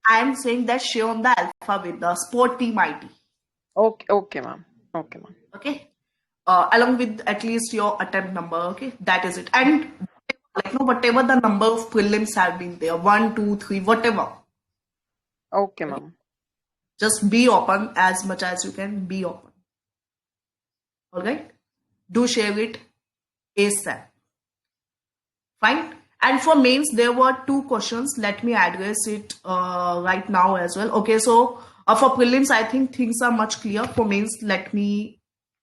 I am saying that share on the alphabet, the sport team ID. Okay, ma'am. Okay, ma'am. Okay, along with at least your attempt number, okay? That is it. And whatever the number of prelims have been there, 1, 2, 3, whatever. Okay, ma'am. Just be open as much as you can. Be open. All right. Do share it ASAP. Fine. And for mains, there were 2 questions. Let me address it right now as well. Okay. So for prelims, I think things are much clear. For mains, let me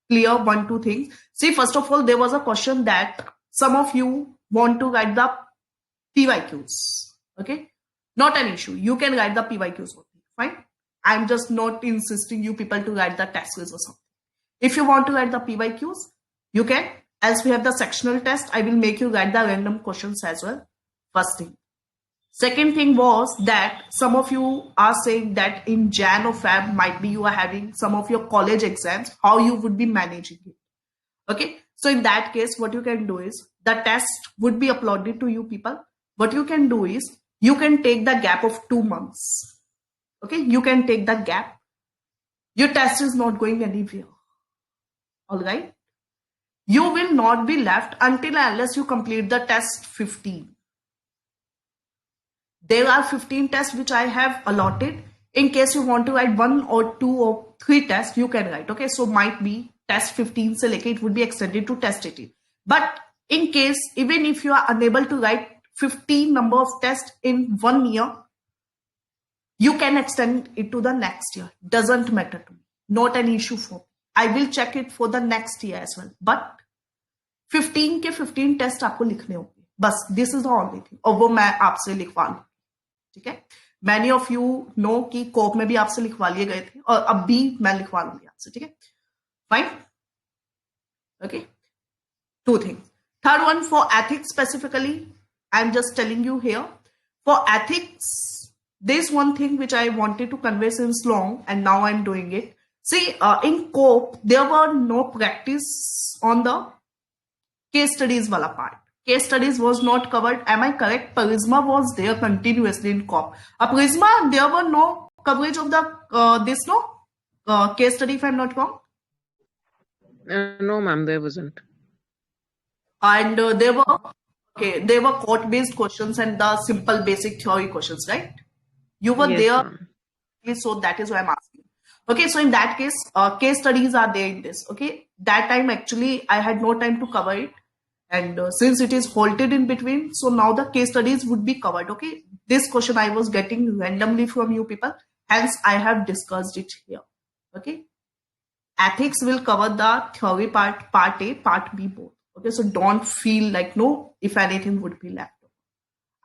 clear 1, 2 things. See, first of all, there was a question that some of you want to write the PYQs. Okay. Not an issue. You can write the PYQs. Fine. I'm just not insisting you people to write the test quiz or something. If you want to write the PYQs, you can. As we have the sectional test, I will make you write the random questions as well. First thing. Second thing was that some of you are saying that in Jan or Feb, might be you are having some of your college exams, how you would be managing it. Okay. So in that case, what you can do is the test would be uploaded to you people. What you can do is you can take the gap of 2 months. Okay, you can take the gap. Your test is not going anywhere. All right. You will not be left until unless you complete the test 15. There are 15 tests which I have allotted. In case you want to write 1 or 2 or 3 tests, you can write. Okay, so might be test 15 se leke it would be extended to test 18. But in case, even if you are unable to write 15 number of tests in 1 year, you can extend it to the next year. Doesn't matter to me. Not an issue for me. I will check it for the next year as well. But 15 के 15 test आपको लिखने होंगे. बस this is the only thing. और वो मैं आपसे लिखवा लूँ. ठीक है? Many of you know कि कोप में भी आपसे लिखवा लिए गए थे और अब भी मैं लिखवा लूंगी आपसे. ठीक है? Fine? Okay. 2 things. Third one, for ethics specifically, I'm just telling you here. For ethics, there's one thing which I wanted to convey since long, and now I'm doing it. See, in COPE, there were no practice on the case studies wala part. Case studies was not covered. Am I correct? Prisma was there continuously in COPE. Prisma, there were no coverage of the case study, if I'm not wrong. No, ma'am, there wasn't. And there were court-based questions and the simple basic theory questions, right? You were Yes, there, ma'am. so that is why I'm asking. Okay, so in that case, case studies are there in this. Okay, that time actually I had no time to cover it, and since it is halted in between, so now the case studies would be covered. Okay, this question I was getting randomly from you people, hence I have discussed it here. Okay, ethics will cover the theory part A, part B both. Okay, so don't feel like no, if anything would be left.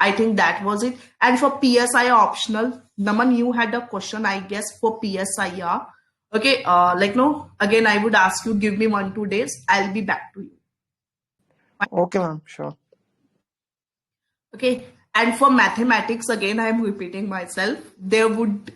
I think that was it. And for PSI optional, Naman, you had a question, I guess, for PSI. Yeah. Okay, again, I would ask you, give me 1-2 days. I'll be back to you. Okay, ma'am, sure. Okay, and for mathematics, again, I'm repeating myself. There would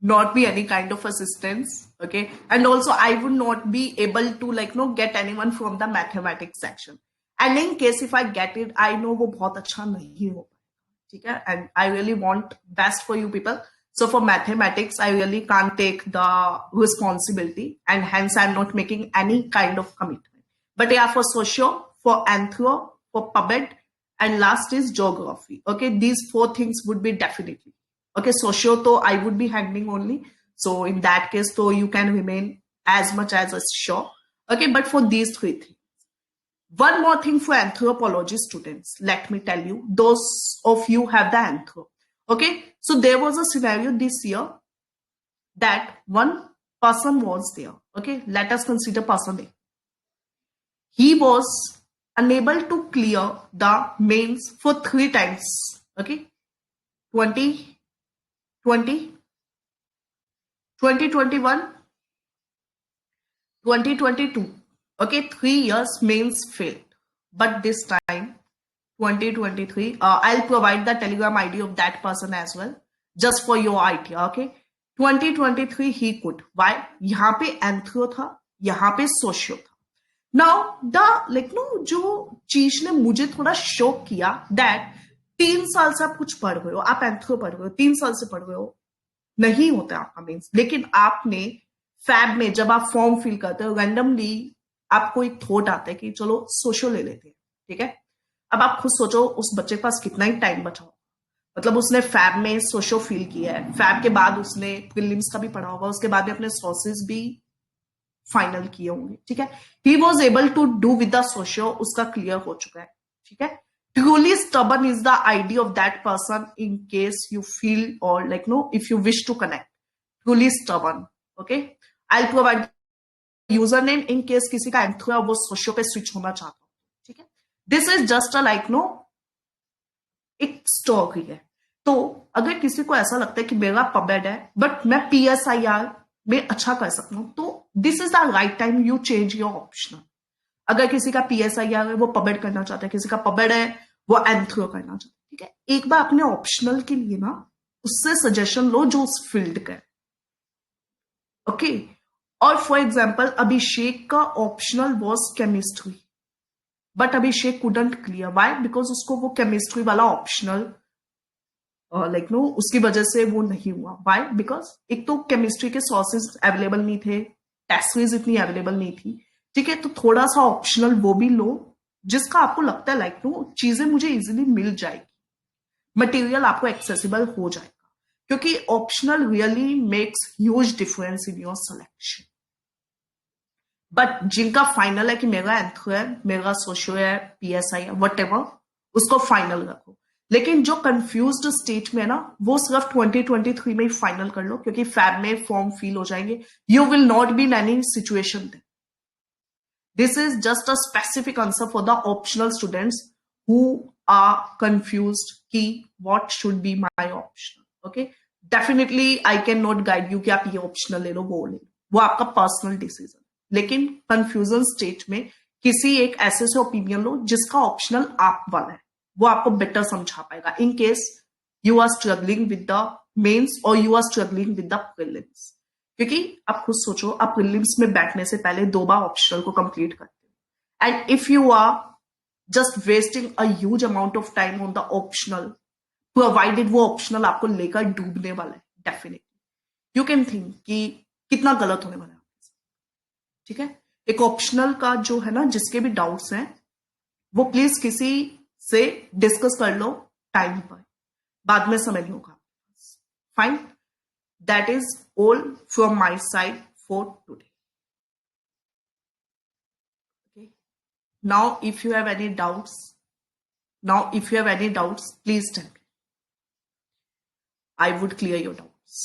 not be any kind of assistance. Okay, and also I would not be able to get anyone from the mathematics section. And in case if I get it, I know वो बहुत अच्छा नहीं हो पाएगा, ठीक है? And I really want best for you people. So for mathematics, I really can't take the responsibility, and hence I'm not making any kind of commitment. But yeah, for socio, for anthro, for PubEd, and last is geography. Okay, these 4 things would be definitely. Okay, socio to I would be handling only. So in that case, so you can remain as much as a sure. Okay, but for these three things. One more thing for anthropology students, let me tell you, those of you have the anthro. Okay, so there was a scenario this year that one person was there. Okay, let us consider person A. He was unable to clear the mains for 3 times. Okay, 2020, 2021, 2022. Okay, 3 years mains failed. But this time, 2023, I'll provide the Telegram ID of that person as well, just for your idea. Okay, 2023 he could. Why? यहाँ पे anthro था, यहाँ पे socio था. Now the like no जो चीज ने मुझे थोड़ा शॉक किया that 3 साल से आप कुछ पढ़ रहे हो, आप एंथ्रो पढ़ रहे हो, 3 साल से पढ़ रहे हो, नहीं होता आपका मीन्स, लेकिन आपने फैब में जब आप फॉर्म फिल करते हो रैंडमली आपको एक थॉट आता है कि चलो सोशल ले लेते हैं. ठीक है, अब आप खुद सोचो उस बच्चे के पास कितना ही टाइम बचा हो. मतलब उसने फैब में सोशो फील किया है, फैब के बाद उसने प्रीलिम्स का भी पढ़ा होगा, उसके बाद में अपने सोर्सेज भी फाइनल किए होंगे. ठीक है, he was able to do with the socio, उसका क्लियर हो चुका है. ठीक है, truly stubborn is the idea of that person in case you feel or like no if you wish to connect. Truly stubborn. Okay, I'll provide username in case किसी का anthro है वो सोशो पे स्विच होना चाहता हो. ठीक है, this is just a like no एक स्टोरी है. तो अगर किसी को ऐसा लगता है कि मेरा पबेड है बट मैं PSIR में अच्छा कर सकता हूं, तो this is the right time you change your optional. अगर किसी का PSIR है वो पबेड करना चाहता है, किसी का पबेड है वो एंथ्रो करना चाहता है. ठीक है, एक बार अपने ऑप्शनल के लिए ना उससे सजेशन लो जो उस फील्ड का है. ओके, और फॉर एग्जाम्पल अभिषेक का optional was chemistry, but Abhishek couldn't clear. Why? Because उसको वो केमिस्ट्री वाला ऑप्शनल लाइक नो उसकी वजह से वो नहीं हुआ. वाई? बिकॉज एक तो केमिस्ट्री के सोर्सेज अवेलेबल नहीं थे, टेस्ट सीरीज इतनी अवेलेबल नहीं थी. ठीक है, तो थोड़ा सा ऑप्शनल वो भी लो जिसका आपको लगता है लाइक नो चीजें मुझे इजीली मिल जाएगी, मटेरियल आपको एक्सेसिबल हो जाएगा, क्योंकि optional really makes huge difference in your selection. But जिनका फाइनल है कि मेरा एंथ्रो है, मेरा सोशियो है, PSI है, वट उसको फाइनल रखो. लेकिन जो कंफ्यूज्ड स्टेट में है ना वो सिर्फ 2023 में ही फाइनल कर लो, क्योंकि फैब में फॉर्म फिल हो जाएंगे. You will not be in any situation. This is just a specific answer for the optional students who are confused कि what should be my optional. Okay, definitely I cannot guide you कि आप ये optional ले लो वो ले लो, वो आपका personal decision. लेकिन confusion state में किसी एक ऐसे से opinion लो जिसका optional आप वाला है, वो आपको better समझा पाएगा in case you are struggling with the mains or you are struggling with the prelims. क्योंकि आप खुद सोचो, आप प्रीलिम्स में बैठने से पहले 2 बार ऑप्शनल को कंप्लीट करते हो, and if you are just wasting a huge amount of time on the optional, provided वो ऑप्शनल आपको लेकर डूबने वाला है, डेफिनेटली यू कैन थिंक कि कितना गलत होने वाला है. ठीक है, एक ऑप्शनल का जो है ना, जिसके भी डाउट्स हैं वो प्लीज किसी से डिस्कस कर लो टाइम पर, बाद में समय नहीं होगा. Fine, that is all from my side for today. Okay, now if you have any doubts, please tell me. I would clear your doubts.